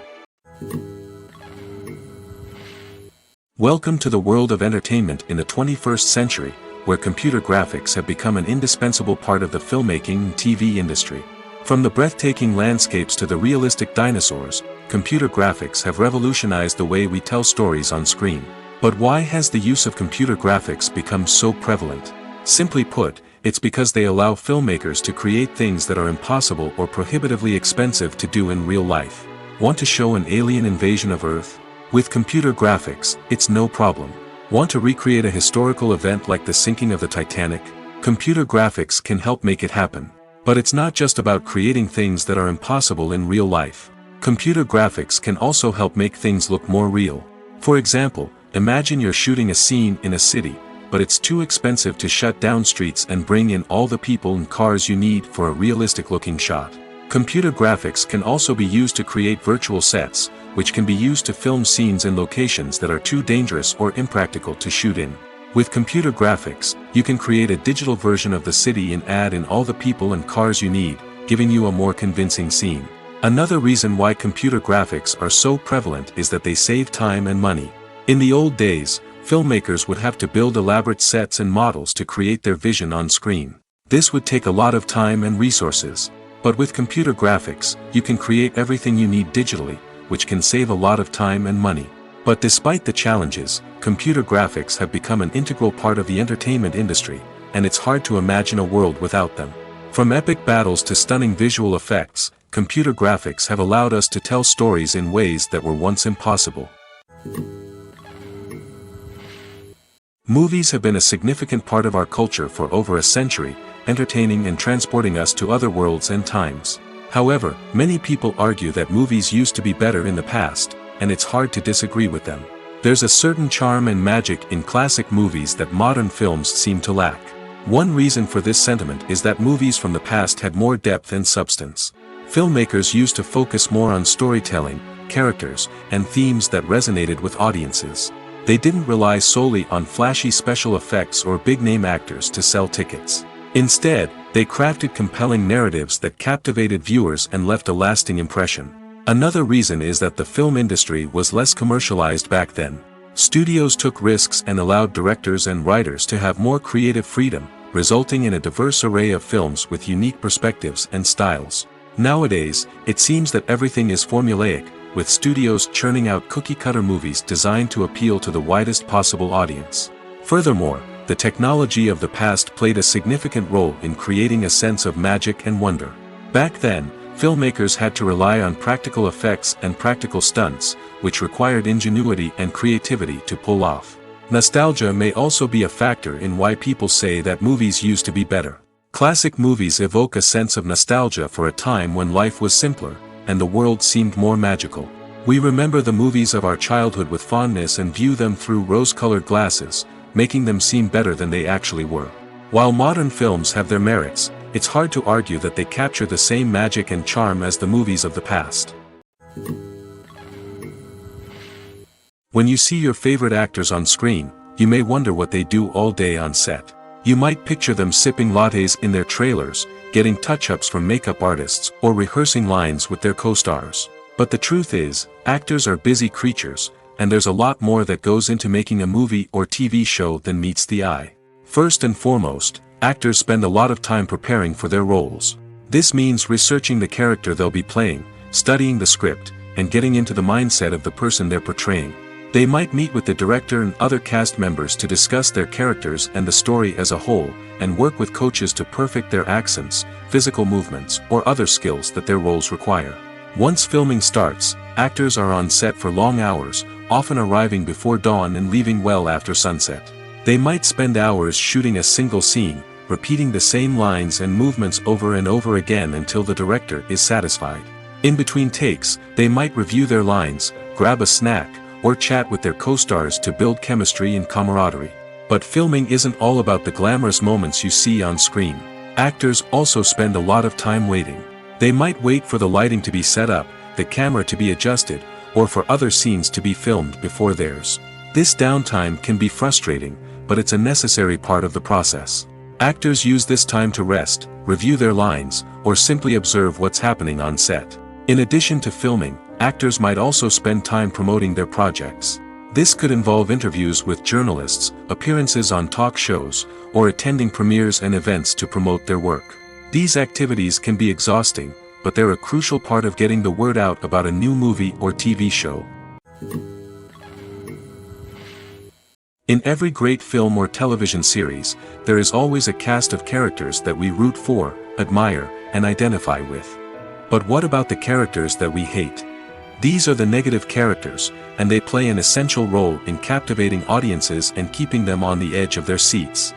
Welcome to the world of entertainment in the 21st century, where computer graphics have become an indispensable part of the filmmaking and TV industry. From the breathtaking landscapes to the realistic dinosaurs, computer graphics have revolutionized the way we tell stories on screen. But why has the use of computer graphics become so prevalent? Simply put, it's because they allow filmmakers to create things that are impossible or prohibitively expensive to do in real life. Want to show an alien invasion of Earth? With computer graphics, it's no problem. Want to recreate a historical event like the sinking of the Titanic? Computer graphics can help make it happen. But it's not just about creating things that are impossible in real life. Computer graphics can also help make things look more real. For example, imagine you're shooting a scene in a city, but it's too expensive to shut down streets and bring in all the people and cars you need for a realistic-looking shot. Computer graphics can also be used to create virtual sets, which can be used to film scenes in locations that are too dangerous or impractical to shoot in. With computer graphics, you can create a digital version of the city and add in all the people and cars you need, giving you a more convincing scene. Another reason why computer graphics are so prevalent is that they save time and money. In the old days, filmmakers would have to build elaborate sets and models to create their vision on screen. This would take a lot of time and resources. But with computer graphics, you can create everything you need digitally, which can save a lot of time and money. But despite the challenges, computer graphics have become an integral part of the entertainment industry, and it's hard to imagine a world without them. From epic battles to stunning visual effects, computer graphics have allowed us to tell stories in ways that were once impossible. Movies have been a significant part of our culture for over a century, entertaining and transporting us to other worlds and times. However, many people argue that movies used to be better in the past, and it's hard to disagree with them. There's a certain charm and magic in classic movies that modern films seem to lack. One reason for this sentiment is that movies from the past had more depth and substance. Filmmakers used to focus more on storytelling, characters, and themes that resonated with audiences. They didn't rely solely on flashy special effects or big-name actors to sell tickets. Instead, they crafted compelling narratives that captivated viewers and left a lasting impression. Another reason is that the film industry was less commercialized back then. Studios took risks and allowed directors and writers to have more creative freedom, resulting in a diverse array of films with unique perspectives and styles. Nowadays, it seems that everything is formulaic, with studios churning out cookie-cutter movies designed to appeal to the widest possible audience. Furthermore, the technology of the past played a significant role in creating a sense of magic and wonder. Back then, filmmakers had to rely on practical effects and practical stunts, which required ingenuity and creativity to pull off. Nostalgia may also be a factor in why people say that movies used to be better. Classic movies evoke a sense of nostalgia for a time when life was simpler, and the world seemed more magical. We remember the movies of our childhood with fondness and view them through rose-colored glasses, making them seem better than they actually were. While modern films have their merits, it's hard to argue that they capture the same magic and charm as the movies of the past. When you see your favorite actors on screen, you may wonder what they do all day on set. You might picture them sipping lattes in their trailers, getting touch-ups from makeup artists, or rehearsing lines with their co-stars. But the truth is, actors are busy creatures, and there's a lot more that goes into making a movie or TV show than meets the eye. First and foremost, actors spend a lot of time preparing for their roles. This means researching the character they'll be playing, studying the script, and getting into the mindset of the person they're portraying. They might meet with the director and other cast members to discuss their characters and the story as a whole, and work with coaches to perfect their accents, physical movements, or other skills that their roles require. Once filming starts, actors are on set for long hours, often arriving before dawn and leaving well after sunset. They might spend hours shooting a single scene, repeating the same lines and movements over and over again until the director is satisfied. In between takes, they might review their lines, grab a snack, or chat with their co-stars to build chemistry and camaraderie. But filming isn't all about the glamorous moments you see on screen. Actors also spend a lot of time waiting. They might wait for the lighting to be set up, the camera to be adjusted, or for other scenes to be filmed before theirs. This downtime can be frustrating, but it's a necessary part of the process. Actors use this time to rest, review their lines, or simply observe what's happening on set. In addition to filming, actors might also spend time promoting their projects. This could involve interviews with journalists, appearances on talk shows, or attending premieres and events to promote their work. These activities can be exhausting, but they're a crucial part of getting the word out about a new movie or TV show. In every great film or television series, there is always a cast of characters that we root for, admire, and identify with. But what about the characters that we hate? These are the negative characters, and they play an essential role in captivating audiences and keeping them on the edge of their seats.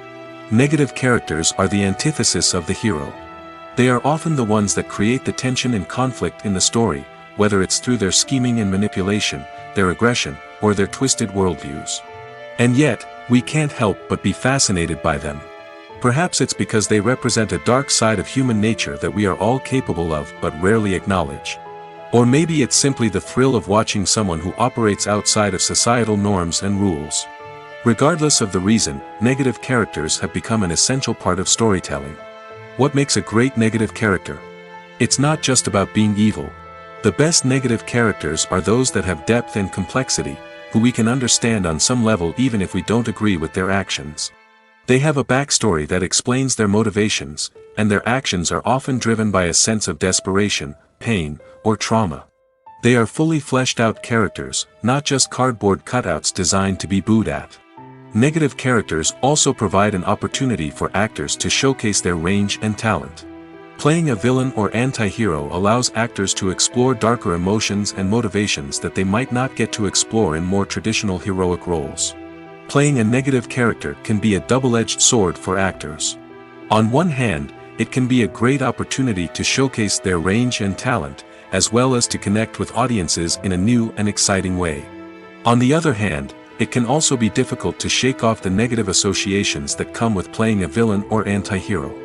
Negative characters are the antithesis of the hero. They are often the ones that create the tension and conflict in the story, whether it's through their scheming and manipulation, their aggression, or their twisted worldviews. And yet, we can't help but be fascinated by them. Perhaps it's because they represent a dark side of human nature that we are all capable of but rarely acknowledge. Or maybe it's simply the thrill of watching someone who operates outside of societal norms and rules. Regardless of the reason, negative characters have become an essential part of storytelling. What makes a great negative character? It's not just about being evil. The best negative characters are those that have depth and complexity, who we can understand on some level even if we don't agree with their actions. They have a backstory that explains their motivations, and their actions are often driven by a sense of desperation, pain, or trauma. They are fully fleshed out characters, not just cardboard cutouts designed to be booed at. Negative characters also provide an opportunity for actors to showcase their range and talent. Playing a villain or anti-hero allows actors to explore darker emotions and motivations that they might not get to explore in more traditional heroic roles. Playing a negative character can be a double-edged sword for actors. On one hand, it can be a great opportunity to showcase their range and talent, as well as to connect with audiences in a new and exciting way. On the other hand, it can also be difficult to shake off the negative associations that come with playing a villain or anti-hero.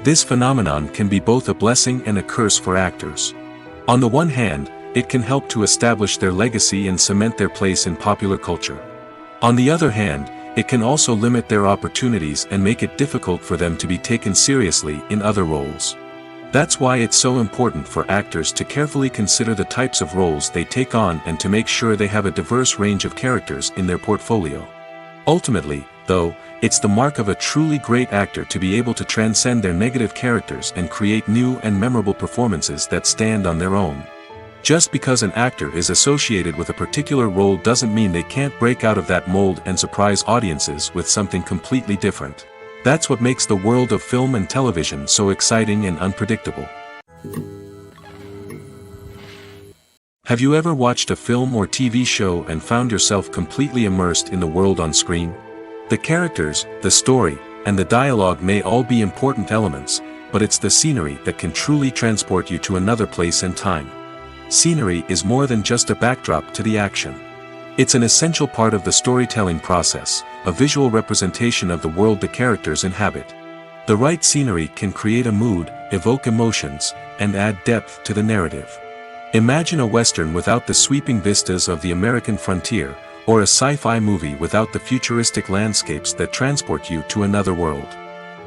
This phenomenon can be both a blessing and a curse for actors. On the one hand, it can help to establish their legacy and cement their place in popular culture. On the other hand, it can also limit their opportunities and make it difficult for them to be taken seriously in other roles. That's why it's so important for actors to carefully consider the types of roles they take on and to make sure they have a diverse range of characters in their portfolio. Ultimately, though, it's the mark of a truly great actor to be able to transcend their negative characters and create new and memorable performances that stand on their own. Just because an actor is associated with a particular role doesn't mean they can't break out of that mold and surprise audiences with something completely different. That's what makes the world of film and television so exciting and unpredictable. Have you ever watched a film or TV show and found yourself completely immersed in the world on screen? The characters, the story, and the dialogue may all be important elements, but it's the scenery that can truly transport you to another place and time. Scenery is more than just a backdrop to the action. It's an essential part of the storytelling process, a visual representation of the world the characters inhabit. The right scenery can create a mood, evoke emotions, and add depth to the narrative. Imagine a Western without the sweeping vistas of the American frontier, or a sci-fi movie without the futuristic landscapes that transport you to another world.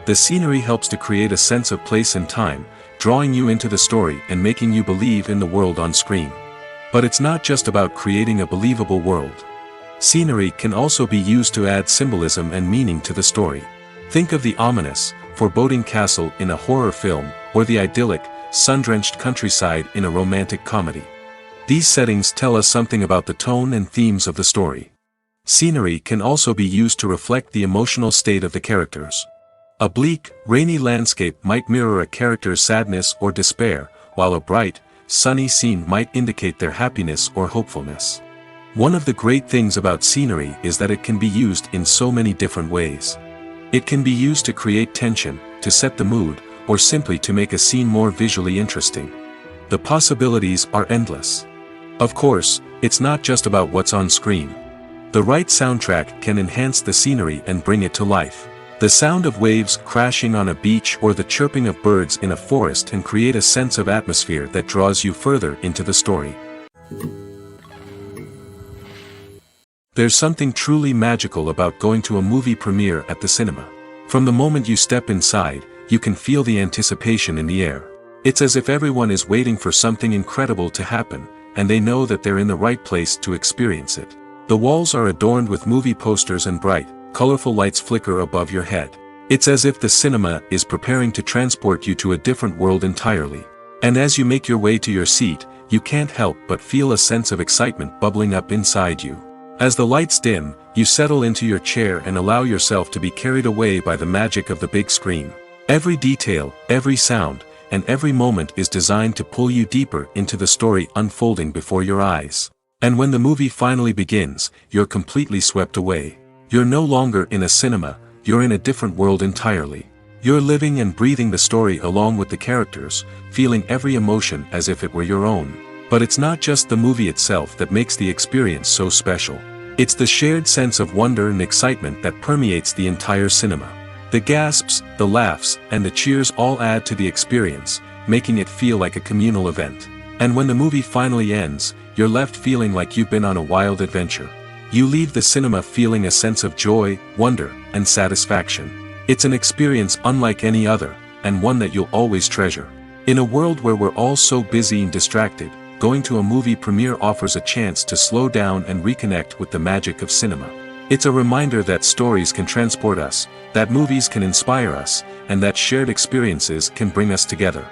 The scenery helps to create a sense of place and time, drawing you into the story and making you believe in the world on screen. But it's not just about creating a believable world. Scenery can also be used to add symbolism and meaning to the story. Think of the ominous, foreboding castle in a horror film, or the idyllic, sun-drenched countryside in a romantic comedy. These settings tell us something about the tone and themes of the story. Scenery can also be used to reflect the emotional state of the characters. A bleak, rainy landscape might mirror a character's sadness or despair, while a bright, sunny scene might indicate their happiness or hopefulness. One of the great things about scenery is that it can be used in so many different ways. It can be used to create tension, to set the mood, or simply to make a scene more visually interesting. The possibilities are endless. Of course, it's not just about what's on screen. The right soundtrack can enhance the scenery and bring it to life. The sound of waves crashing on a beach or the chirping of birds in a forest can create a sense of atmosphere that draws you further into the story. There's something truly magical about going to a movie premiere at the cinema. From the moment you step inside, you can feel the anticipation in the air. It's as if everyone is waiting for something incredible to happen, and they know that they're in the right place to experience it. The walls are adorned with movie posters and bright, colorful lights flicker above your head. It's as if the cinema is preparing to transport you to a different world entirely. And as you make your way to your seat, you can't help but feel a sense of excitement bubbling up inside you. As the lights dim, you settle into your chair and allow yourself to be carried away by the magic of the big screen. Every detail, every sound, and every moment is designed to pull you deeper into the story unfolding before your eyes. And when the movie finally begins, you're completely swept away. You're no longer in a cinema, you're in a different world entirely. You're living and breathing the story along with the characters, feeling every emotion as if it were your own. But it's not just the movie itself that makes the experience so special. It's the shared sense of wonder and excitement that permeates the entire cinema. The gasps, the laughs, and the cheers all add to the experience, making it feel like a communal event. And when the movie finally ends, you're left feeling like you've been on a wild adventure. You leave the cinema feeling a sense of joy, wonder, and satisfaction. It's an experience unlike any other, and one that you'll always treasure. In a world where we're all so busy and distracted, going to a movie premiere offers a chance to slow down and reconnect with the magic of cinema. It's a reminder that stories can transport us, that movies can inspire us, and that shared experiences can bring us together.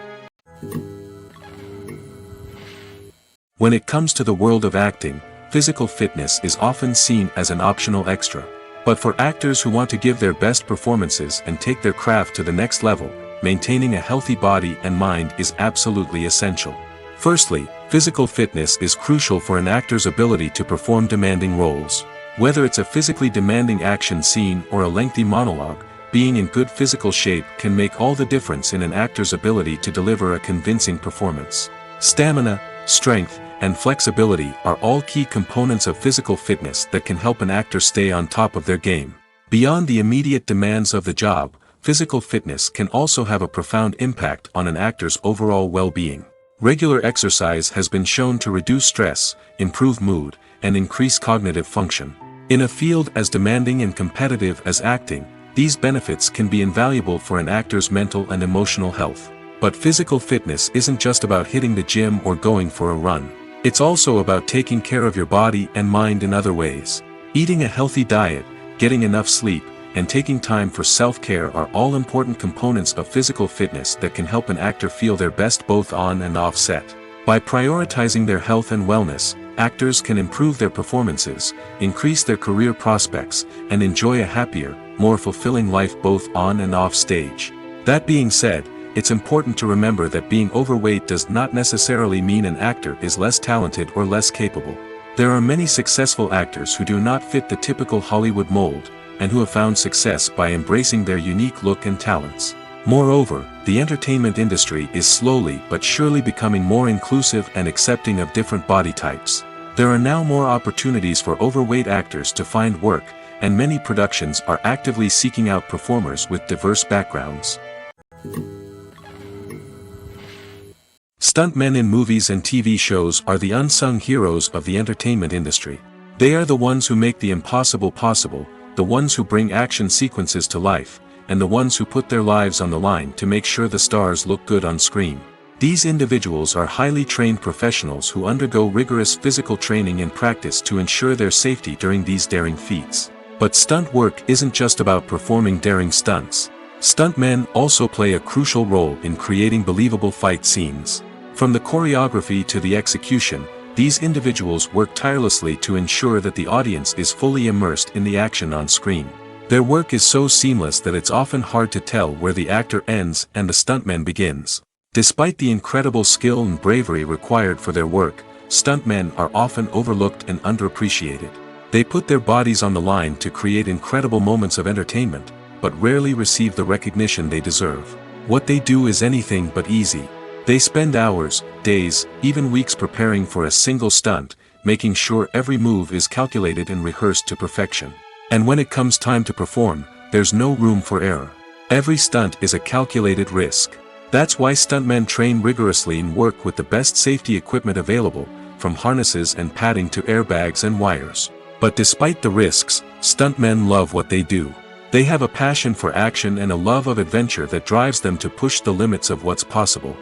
When it comes to the world of acting, physical fitness is often seen as an optional extra. But for actors who want to give their best performances and take their craft to the next level, maintaining a healthy body and mind is absolutely essential. Firstly, physical fitness is crucial for an actor's ability to perform demanding roles. Whether it's a physically demanding action scene or a lengthy monologue, being in good physical shape can make all the difference in an actor's ability to deliver a convincing performance. Stamina, strength, and flexibility are all key components of physical fitness that can help an actor stay on top of their game. Beyond the immediate demands of the job, physical fitness can also have a profound impact on an actor's overall well-being. Regular exercise has been shown to reduce stress, improve mood, and increase cognitive function. In a field as demanding and competitive as acting, these benefits can be invaluable for an actor's mental and emotional health. But physical fitness isn't just about hitting the gym or going for a run. It's also about taking care of your body and mind in other ways. Eating a healthy diet, getting enough sleep, and taking time for self-care are all important components of physical fitness that can help an actor feel their best both on and off set. By prioritizing their health and wellness, actors can improve their performances, increase their career prospects, and enjoy a happier, more fulfilling life both on and off stage. That being said, it's important to remember that being overweight does not necessarily mean an actor is less talented or less capable. There are many successful actors who do not fit the typical Hollywood mold, and who have found success by embracing their unique look and talents. Moreover, the entertainment industry is slowly but surely becoming more inclusive and accepting of different body types. There are now more opportunities for overweight actors to find work, and many productions are actively seeking out performers with diverse backgrounds. Stuntmen in movies and TV shows are the unsung heroes of the entertainment industry. They are the ones who make the impossible possible, the ones who bring action sequences to life, and the ones who put their lives on the line to make sure the stars look good on screen. These individuals are highly trained professionals who undergo rigorous physical training and practice to ensure their safety during these daring feats. But stunt work isn't just about performing daring stunts. Stuntmen also play a crucial role in creating believable fight scenes. From the choreography to the execution, these individuals work tirelessly to ensure that the audience is fully immersed in the action on screen. Their work is so seamless that it's often hard to tell where the actor ends and the stuntman begins. Despite the incredible skill and bravery required for their work, stuntmen are often overlooked and underappreciated. They put their bodies on the line to create incredible moments of entertainment, but rarely receive the recognition they deserve. What they do is anything but easy. They spend hours, days, even weeks preparing for a single stunt, making sure every move is calculated and rehearsed to perfection. And when it comes time to perform, there's no room for error. Every stunt is a calculated risk. That's why stuntmen train rigorously and work with the best safety equipment available, from harnesses and padding to airbags and wires. But despite the risks, stuntmen love what they do. They have a passion for action and a love of adventure that drives them to push the limits of what's possible.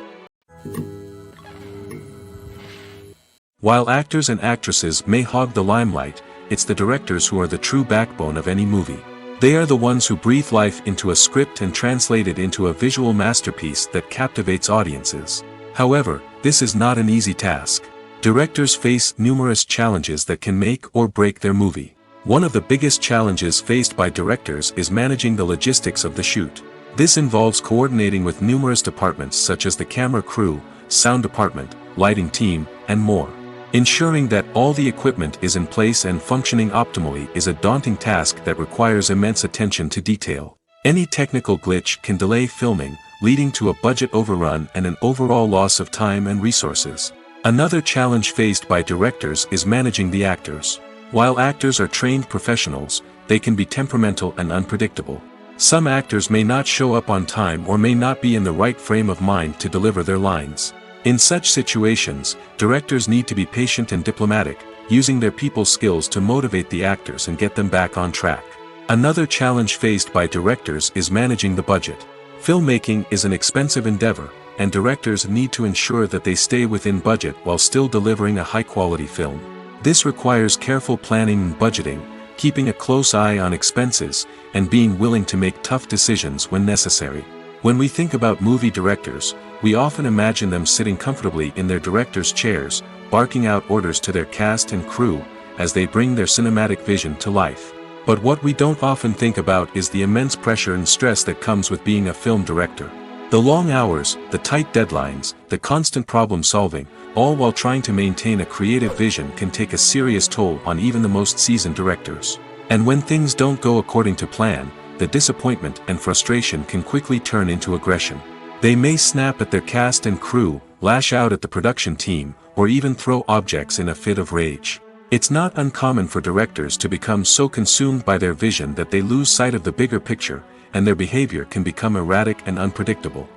While actors and actresses may hog the limelight, it's the directors who are the true backbone of any movie. They are the ones who breathe life into a script and translate it into a visual masterpiece that captivates audiences. However, this is not an easy task. Directors face numerous challenges that can make or break their movie. One of the biggest challenges faced by directors is managing the logistics of the shoot. This involves coordinating with numerous departments such as the camera crew, sound department, lighting team, and more. Ensuring that all the equipment is in place and functioning optimally is a daunting task that requires immense attention to detail. Any technical glitch can delay filming, leading to a budget overrun and an overall loss of time and resources. Another challenge faced by directors is managing the actors. While actors are trained professionals, they can be temperamental and unpredictable. Some actors may not show up on time or may not be in the right frame of mind to deliver their lines. In such situations, directors need to be patient and diplomatic, using their people skills to motivate the actors and get them back on track. Another challenge faced by directors is managing the budget. Filmmaking is an expensive endeavor, and directors need to ensure that they stay within budget while still delivering a high-quality film. This requires careful planning and budgeting, keeping a close eye on expenses, and being willing to make tough decisions when necessary. When we think about movie directors, we often imagine them sitting comfortably in their director's chairs, barking out orders to their cast and crew, as they bring their cinematic vision to life. But what we don't often think about is the immense pressure and stress that comes with being a film director. The long hours, the tight deadlines, the constant problem solving, all while trying to maintain a creative vision can take a serious toll on even the most seasoned directors. And when things don't go according to plan, the disappointment and frustration can quickly turn into aggression. They may snap at their cast and crew, lash out at the production team, or even throw objects in a fit of rage. It's not uncommon for directors to become so consumed by their vision that they lose sight of the bigger picture, and their behavior can become erratic and unpredictable.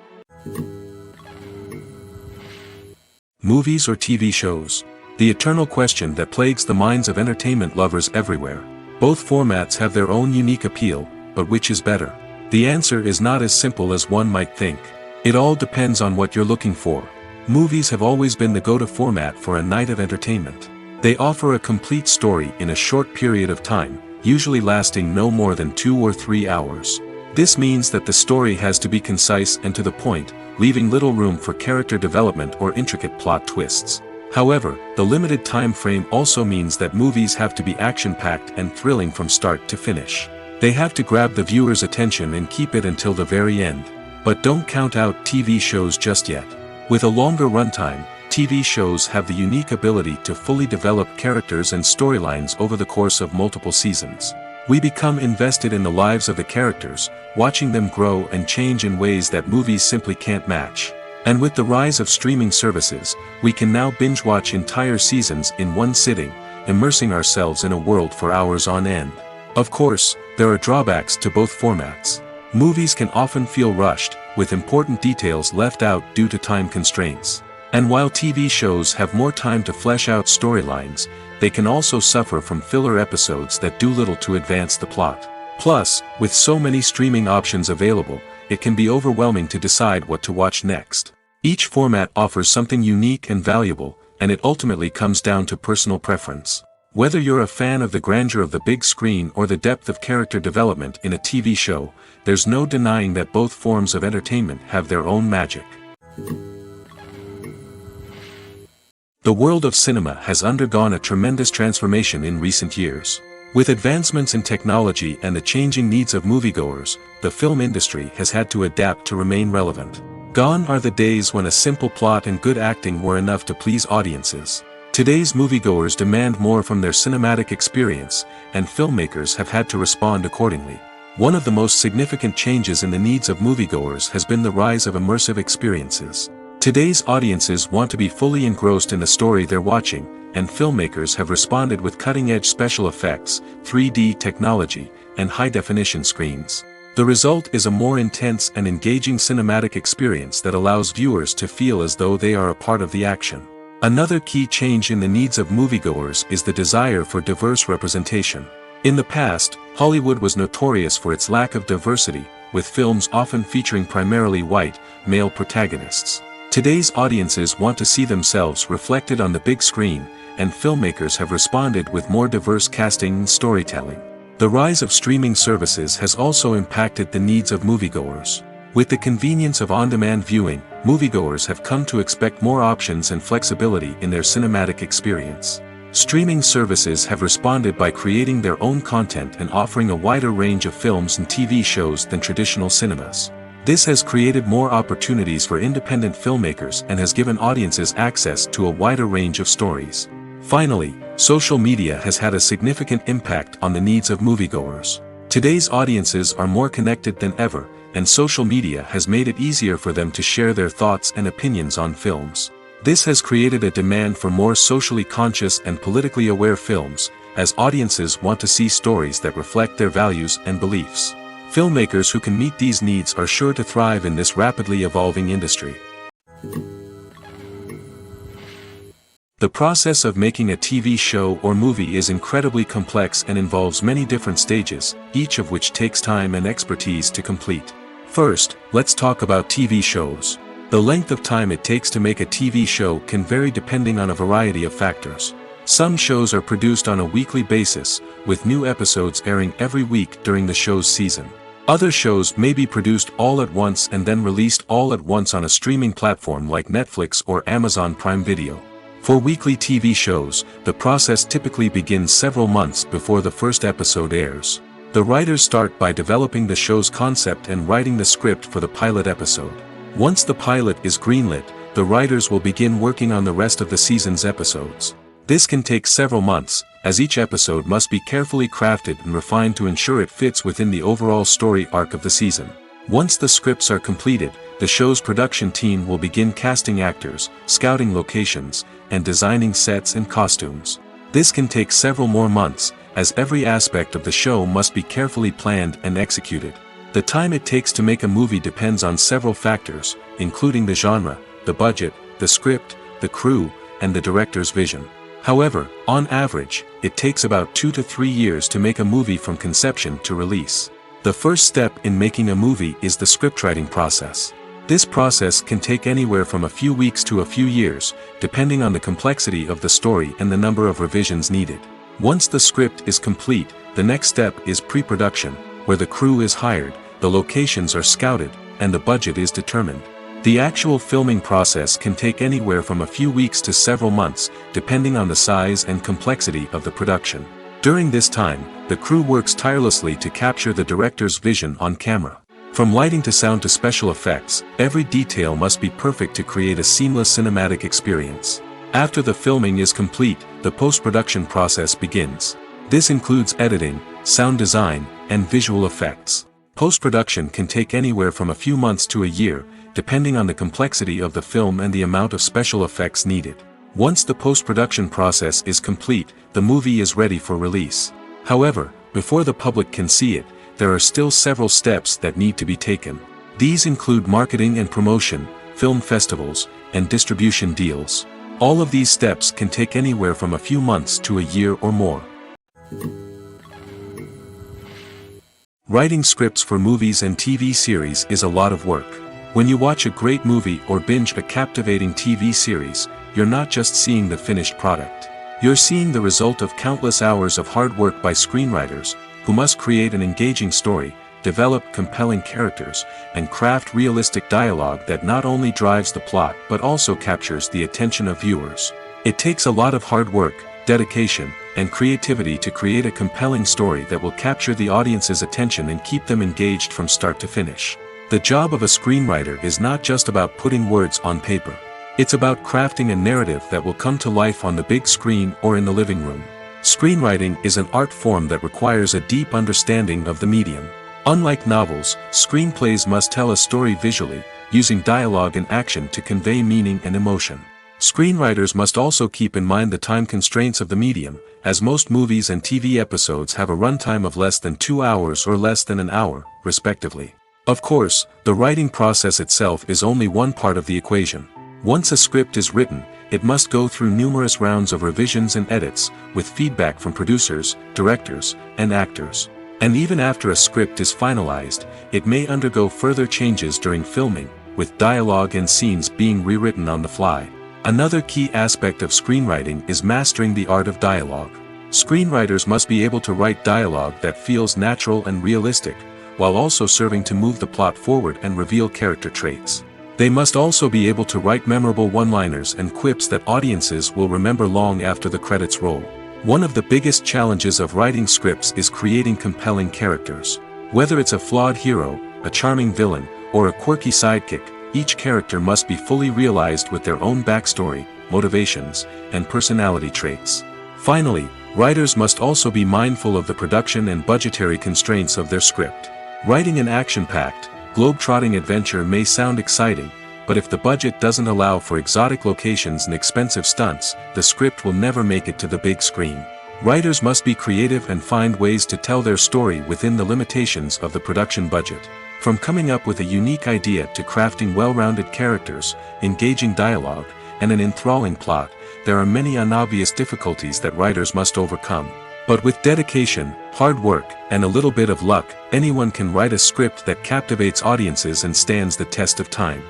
Movies or TV shows? The eternal question that plagues the minds of entertainment lovers everywhere. Both formats have their own unique appeal, but which is better? The answer is not as simple as one might think. It all depends on what you're looking for. Movies have always been the go-to format for a night of entertainment. They offer a complete story in a short period of time, usually lasting no more than 2 or 3 hours. This means that the story has to be concise and to the point, leaving little room for character development or intricate plot twists. However, the limited time frame also means that movies have to be action-packed and thrilling from start to finish. They have to grab the viewer's attention and keep it until the very end. But don't count out TV shows just yet. With a longer runtime, TV shows have the unique ability to fully develop characters and storylines over the course of multiple seasons. We become invested in the lives of the characters, watching them grow and change in ways that movies simply can't match. And with the rise of streaming services, we can now binge-watch entire seasons in one sitting, immersing ourselves in a world for hours on end. Of course, there are drawbacks to both formats. Movies can often feel rushed, with important details left out due to time constraints. And while TV shows have more time to flesh out storylines, they can also suffer from filler episodes that do little to advance the plot. Plus, with so many streaming options available, it can be overwhelming to decide what to watch next. Each format offers something unique and valuable, and it ultimately comes down to personal preference. Whether you're a fan of the grandeur of the big screen or the depth of character development in a TV show, there's no denying that both forms of entertainment have their own magic. The world of cinema has undergone a tremendous transformation in recent years. With advancements in technology and the changing needs of moviegoers, the film industry has had to adapt to remain relevant. Gone are the days when a simple plot and good acting were enough to please audiences. Today's moviegoers demand more from their cinematic experience, and filmmakers have had to respond accordingly. One of the most significant changes in the needs of moviegoers has been the rise of immersive experiences. Today's audiences want to be fully engrossed in the story they're watching, and filmmakers have responded with cutting-edge special effects, 3D technology, and high-definition screens. The result is a more intense and engaging cinematic experience that allows viewers to feel as though they are a part of the action. Another key change in the needs of moviegoers is the desire for diverse representation. In the past, Hollywood was notorious for its lack of diversity, with films often featuring primarily white, male protagonists. Today's audiences want to see themselves reflected on the big screen, and filmmakers have responded with more diverse casting and storytelling. The rise of streaming services has also impacted the needs of moviegoers. With the convenience of on-demand viewing, moviegoers have come to expect more options and flexibility in their cinematic experience. Streaming services have responded by creating their own content and offering a wider range of films and TV shows than traditional cinemas. This has created more opportunities for independent filmmakers and has given audiences access to a wider range of stories. Finally, social media has had a significant impact on the needs of moviegoers. Today's audiences are more connected than ever, and social media has made it easier for them to share their thoughts and opinions on films. This has created a demand for more socially conscious and politically aware films, as audiences want to see stories that reflect their values and beliefs. Filmmakers who can meet these needs are sure to thrive in this rapidly evolving industry. The process of making a TV show or movie is incredibly complex and involves many different stages, each of which takes time and expertise to complete. First, let's talk about TV shows. The length of time it takes to make a TV show can vary depending on a variety of factors. Some shows are produced on a weekly basis, with new episodes airing every week during the show's season. Other shows may be produced all at once and then released all at once on a streaming platform like Netflix or Amazon Prime Video. For weekly TV shows, the process typically begins several months before the first episode airs. The writers start by developing the show's concept and writing the script for the pilot episode. Once the pilot is greenlit, the writers will begin working on the rest of the season's episodes. This can take several months, as each episode must be carefully crafted and refined to ensure it fits within the overall story arc of the season. Once the scripts are completed, the show's production team will begin casting actors, scouting locations, and designing sets and costumes. This can take several more months, as every aspect of the show must be carefully planned and executed. The time it takes to make a movie depends on several factors, including the genre, the budget, the script, the crew, and the director's vision. However, on average, it takes about 2 to 3 years to make a movie from conception to release. The first step in making a movie is the scriptwriting process. This process can take anywhere from a few weeks to a few years, depending on the complexity of the story and the number of revisions needed. Once the script is complete, the next step is pre-production, where the crew is hired, the locations are scouted, and the budget is determined. The actual filming process can take anywhere from a few weeks to several months, depending on the size and complexity of the production. During this time, the crew works tirelessly to capture the director's vision on camera. From lighting to sound to special effects, every detail must be perfect to create a seamless cinematic experience. After the filming is complete, the post-production process begins. This includes editing, sound design, and visual effects. Post-production can take anywhere from a few months to a year, depending on the complexity of the film and the amount of special effects needed. Once the post-production process is complete, the movie is ready for release. However, before the public can see it, there are still several steps that need to be taken. These include marketing and promotion, film festivals, and distribution deals. All of these steps can take anywhere from a few months to a year or more. Writing scripts for movies and TV series is a lot of work. When you watch a great movie or binge a captivating TV series, you're not just seeing the finished product. You're seeing the result of countless hours of hard work by screenwriters, who must create an engaging story, develop compelling characters, and craft realistic dialogue that not only drives the plot but also captures the attention of viewers. It takes a lot of hard work, dedication, and creativity to create a compelling story that will capture the audience's attention and keep them engaged from start to finish. The job of a screenwriter is not just about putting words on paper. It's about crafting a narrative that will come to life on the big screen or in the living room. Screenwriting is an art form that requires a deep understanding of the medium. Unlike novels, screenplays must tell a story visually, using dialogue and action to convey meaning and emotion. Screenwriters must also keep in mind the time constraints of the medium, as most movies and TV episodes have a runtime of less than 2 hours or less than an hour, respectively. Of course, the writing process itself is only one part of the equation. Once a script is written, it must go through numerous rounds of revisions and edits, with feedback from producers, directors, and actors. And even after a script is finalized, it may undergo further changes during filming, with dialogue and scenes being rewritten on the fly. Another key aspect of screenwriting is mastering the art of dialogue. Screenwriters must be able to write dialogue that feels natural and realistic, while also serving to move the plot forward and reveal character traits. They must also be able to write memorable one-liners and quips that audiences will remember long after the credits roll. One of the biggest challenges of writing scripts is creating compelling characters. Whether it's a flawed hero, a charming villain, or a quirky sidekick, each character must be fully realized with their own backstory, motivations, and personality traits. Finally, writers must also be mindful of the production and budgetary constraints of their script. Writing an action-packed, globe-trotting adventure may sound exciting, but if the budget doesn't allow for exotic locations and expensive stunts, the script will never make it to the big screen. Writers must be creative and find ways to tell their story within the limitations of the production budget. From coming up with a unique idea to crafting well-rounded characters, engaging dialogue, and an enthralling plot, there are many unobvious difficulties that writers must overcome. But with dedication, hard work, and a little bit of luck, anyone can write a script that captivates audiences and stands the test of time.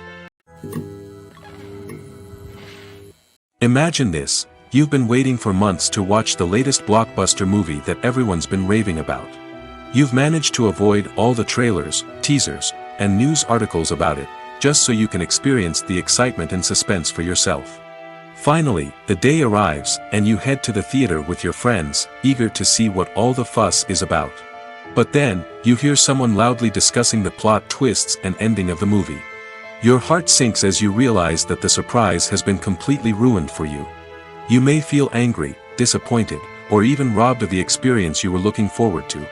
Imagine this: you've been waiting for months to watch the latest blockbuster movie that everyone's been raving about. You've managed to avoid all the trailers, teasers, and news articles about it, just so you can experience the excitement and suspense for yourself. Finally, the day arrives, and you head to the theater with your friends, eager to see what all the fuss is about. But then, you hear someone loudly discussing the plot twists and ending of the movie. Your heart sinks as you realize that the surprise has been completely ruined for you. You may feel angry, disappointed, or even robbed of the experience you were looking forward to.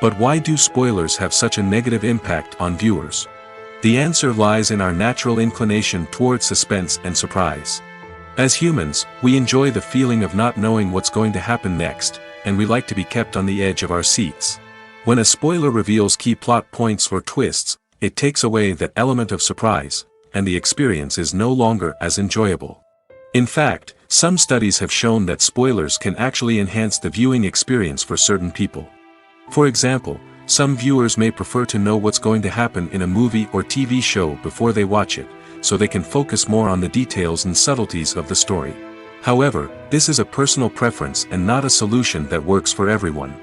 But why do spoilers have such a negative impact on viewers? The answer lies in our natural inclination toward suspense and surprise. As humans, we enjoy the feeling of not knowing what's going to happen next, and we like to be kept on the edge of our seats. When a spoiler reveals key plot points or twists, it takes away that element of surprise, and the experience is no longer as enjoyable. In fact, some studies have shown that spoilers can actually enhance the viewing experience for certain people. For example, some viewers may prefer to know what's going to happen in a movie or TV show before they watch it, so they can focus more on the details and subtleties of the story. However, this is a personal preference and not a solution that works for everyone.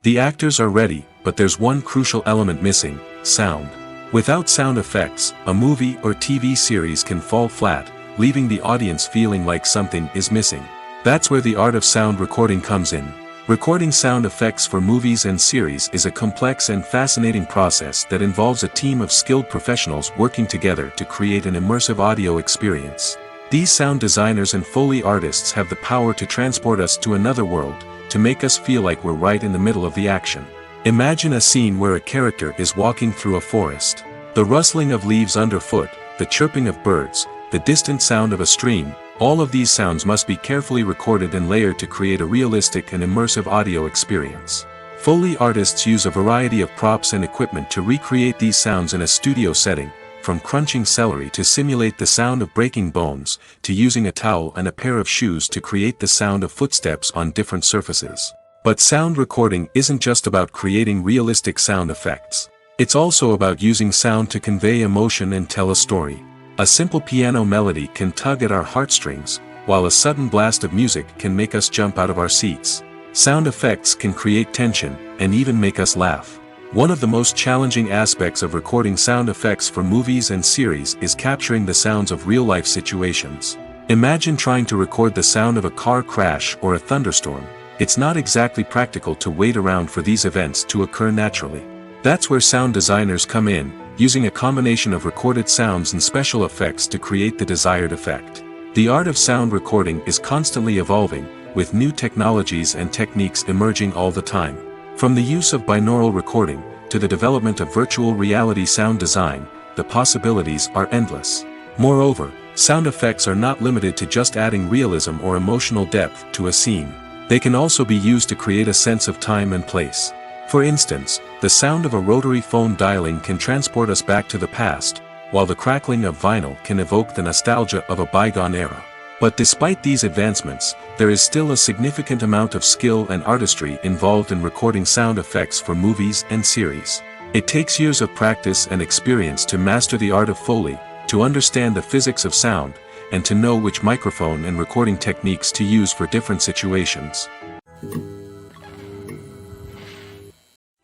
The actors are ready, but there's one crucial element missing: sound. Without sound effects, a movie or TV series can fall flat, leaving the audience feeling like something is missing. That's where the art of sound recording comes in. Recording sound effects for movies and series is a complex and fascinating process that involves a team of skilled professionals working together to create an immersive audio experience. These sound designers and Foley artists have the power to transport us to another world, to make us feel like we're right in the middle of the action. Imagine a scene where a character is walking through a forest. The rustling of leaves underfoot, the chirping of birds, the distant sound of a stream, all of these sounds must be carefully recorded and layered to create a realistic and immersive audio experience. Foley artists use a variety of props and equipment to recreate these sounds in a studio setting, from crunching celery to simulate the sound of breaking bones, to using a towel and a pair of shoes to create the sound of footsteps on different surfaces. But sound recording isn't just about creating realistic sound effects. It's also about using sound to convey emotion and tell a story. A simple piano melody can tug at our heartstrings, while a sudden blast of music can make us jump out of our seats. Sound effects can create tension, and even make us laugh. One of the most challenging aspects of recording sound effects for movies and series is capturing the sounds of real-life situations. Imagine trying to record the sound of a car crash or a thunderstorm. It's not exactly practical to wait around for these events to occur naturally. That's where sound designers come in, using a combination of recorded sounds and special effects to create the desired effect. The art of sound recording is constantly evolving, with new technologies and techniques emerging all the time. From the use of binaural recording, to the development of virtual reality sound design, the possibilities are endless. Moreover, sound effects are not limited to just adding realism or emotional depth to a scene. They can also be used to create a sense of time and place. For instance, the sound of a rotary phone dialing can transport us back to the past, while the crackling of vinyl can evoke the nostalgia of a bygone era. But despite these advancements, there is still a significant amount of skill and artistry involved in recording sound effects for movies and series. It takes years of practice and experience to master the art of Foley, to understand the physics of sound, and to know which microphone and recording techniques to use for different situations.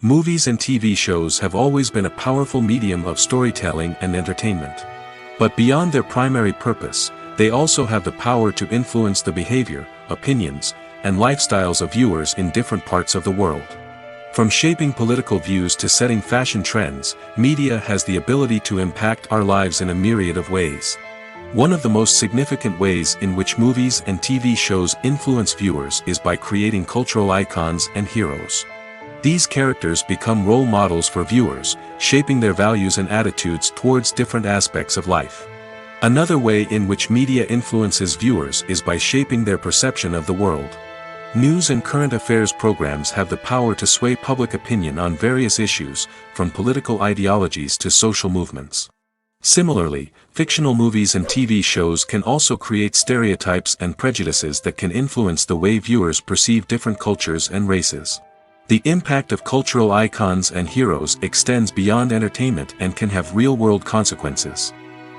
Movies and TV shows have always been a powerful medium of storytelling and entertainment. But beyond their primary purpose, they also have the power to influence the behavior, opinions, and lifestyles of viewers in different parts of the world. From shaping political views to setting fashion trends, media has the ability to impact our lives in a myriad of ways. One of the most significant ways in which movies and TV shows influence viewers is by creating cultural icons and heroes. These characters become role models for viewers, shaping their values and attitudes towards different aspects of life. Another way in which media influences viewers is by shaping their perception of the world. News and current affairs programs have the power to sway public opinion on various issues, from political ideologies to social movements. Similarly, fictional movies and TV shows can also create stereotypes and prejudices that can influence the way viewers perceive different cultures and races. The impact of cultural icons and heroes extends beyond entertainment and can have real-world consequences.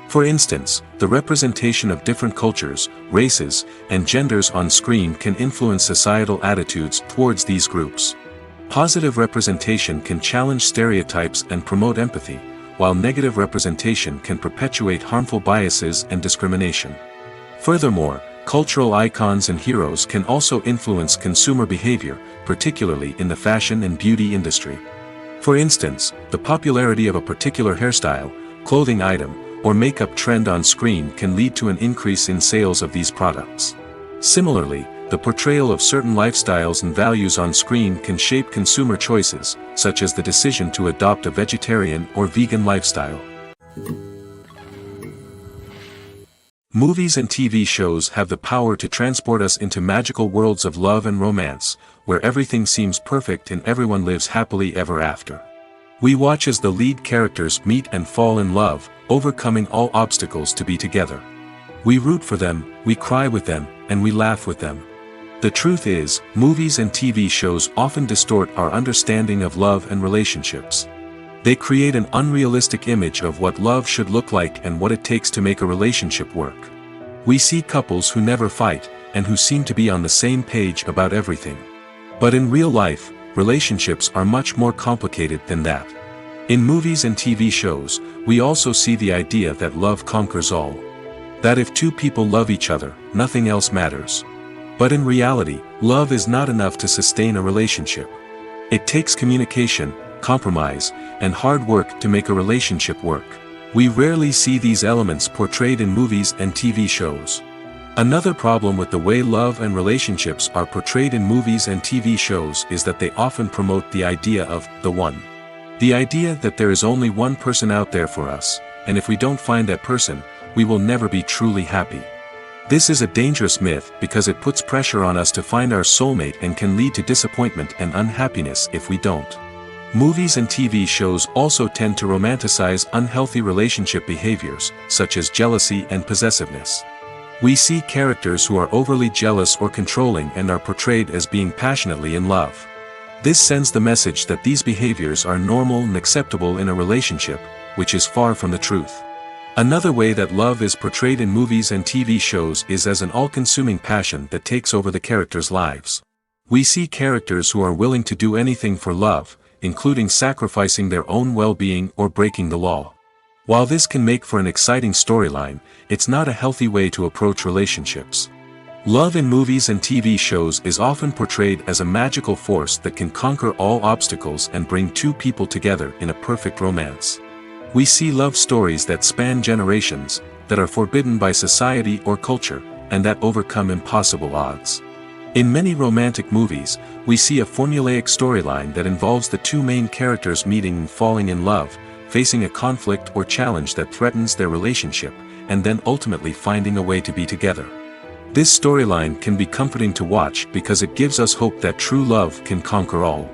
For instance, the representation of different cultures, races, and genders on screen can influence societal attitudes towards these groups. Positive representation can challenge stereotypes and promote empathy, while negative representation can perpetuate harmful biases and discrimination. Furthermore, cultural icons and heroes can also influence consumer behavior, particularly in the fashion and beauty industry. For instance, the popularity of a particular hairstyle, clothing item, or makeup trend on screen can lead to an increase in sales of these products. Similarly, the portrayal of certain lifestyles and values on screen can shape consumer choices, such as the decision to adopt a vegetarian or vegan lifestyle. Movies and TV shows have the power to transport us into magical worlds of love and romance, where everything seems perfect and everyone lives happily ever after. We watch as the lead characters meet and fall in love, overcoming all obstacles to be together. We root for them, we cry with them, and we laugh with them. The truth is, movies and TV shows often distort our understanding of love and relationships. They create an unrealistic image of what love should look like and what it takes to make a relationship work. We see couples who never fight, and who seem to be on the same page about everything. But in real life, relationships are much more complicated than that. In movies and TV shows, we also see the idea that love conquers all. That if two people love each other, nothing else matters. But in reality, love is not enough to sustain a relationship. It takes communication, compromise, and hard work to make a relationship work. We rarely see these elements portrayed in movies and TV shows. Another problem with the way love and relationships are portrayed in movies and TV shows is that they often promote the idea of the one. The idea that there is only one person out there for us, and if we don't find that person, we will never be truly happy. This is a dangerous myth because it puts pressure on us to find our soulmate and can lead to disappointment and unhappiness if we don't. Movies and TV shows also tend to romanticize unhealthy relationship behaviors, such as jealousy and possessiveness. We see characters who are overly jealous or controlling and are portrayed as being passionately in love. This sends the message that these behaviors are normal and acceptable in a relationship, which is far from the truth. Another way that love is portrayed in movies and TV shows is as an all-consuming passion that takes over the characters' lives. We see characters who are willing to do anything for love, including sacrificing their own well-being or breaking the law. While this can make for an exciting storyline, it's not a healthy way to approach relationships. Love in movies and TV shows is often portrayed as a magical force that can conquer all obstacles and bring two people together in a perfect romance. We see love stories that span generations, that are forbidden by society or culture, and that overcome impossible odds. In many romantic movies, we see a formulaic storyline that involves the two main characters meeting and falling in love, facing a conflict or challenge that threatens their relationship, and then ultimately finding a way to be together. This storyline can be comforting to watch because it gives us hope that true love can conquer all.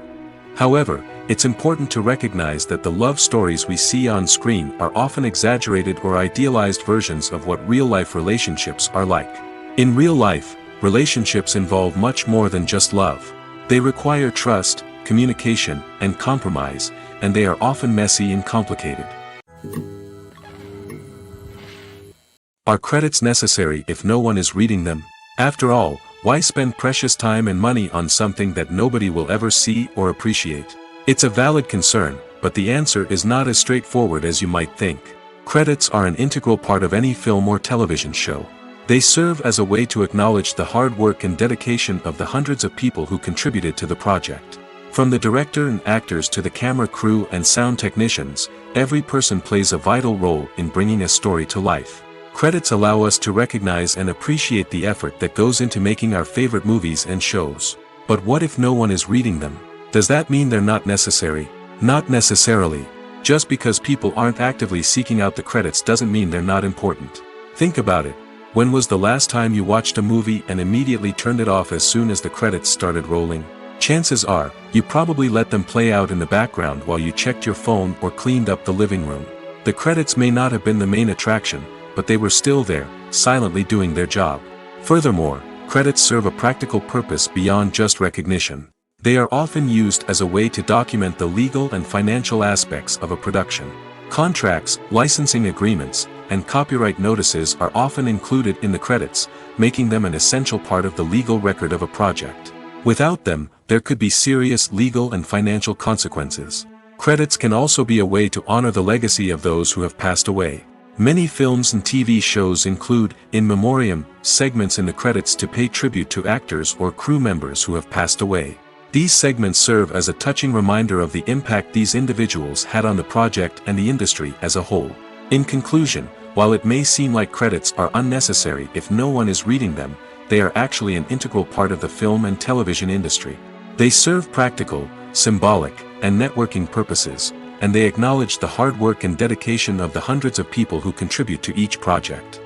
However, it's important to recognize that the love stories we see on screen are often exaggerated or idealized versions of what real-life relationships are like. In real life, relationships involve much more than just love. They require trust, communication, and compromise, and they are often messy and complicated. Are credits necessary if no one is reading them? After all, why spend precious time and money on something that nobody will ever see or appreciate? It's a valid concern, but the answer is not as straightforward as you might think. Credits are an integral part of any film or television show. They serve as a way to acknowledge the hard work and dedication of the hundreds of people who contributed to the project. From the director and actors to the camera crew and sound technicians, every person plays a vital role in bringing a story to life. Credits allow us to recognize and appreciate the effort that goes into making our favorite movies and shows. But what if no one is reading them? Does that mean they're not necessary? Not necessarily. Just because people aren't actively seeking out the credits doesn't mean they're not important. Think about it. When was the last time you watched a movie and immediately turned it off as soon as the credits started rolling? Chances are, you probably let them play out in the background while you checked your phone or cleaned up the living room. The credits may not have been the main attraction, but they were still there, silently doing their job. Furthermore, credits serve a practical purpose beyond just recognition. They are often used as a way to document the legal and financial aspects of a production. Contracts, licensing agreements, and copyright notices are often included in the credits, making them an essential part of the legal record of a project. Without them, there could be serious legal and financial consequences. Credits can also be a way to honor the legacy of those who have passed away. Many films and TV shows include, in memoriam, segments in the credits to pay tribute to actors or crew members who have passed away. These segments serve as a touching reminder of the impact these individuals had on the project and the industry as a whole. In conclusion, while it may seem like credits are unnecessary if no one is reading them, they are actually an integral part of the film and television industry. They serve practical, symbolic, and networking purposes, and they acknowledge the hard work and dedication of the hundreds of people who contribute to each project.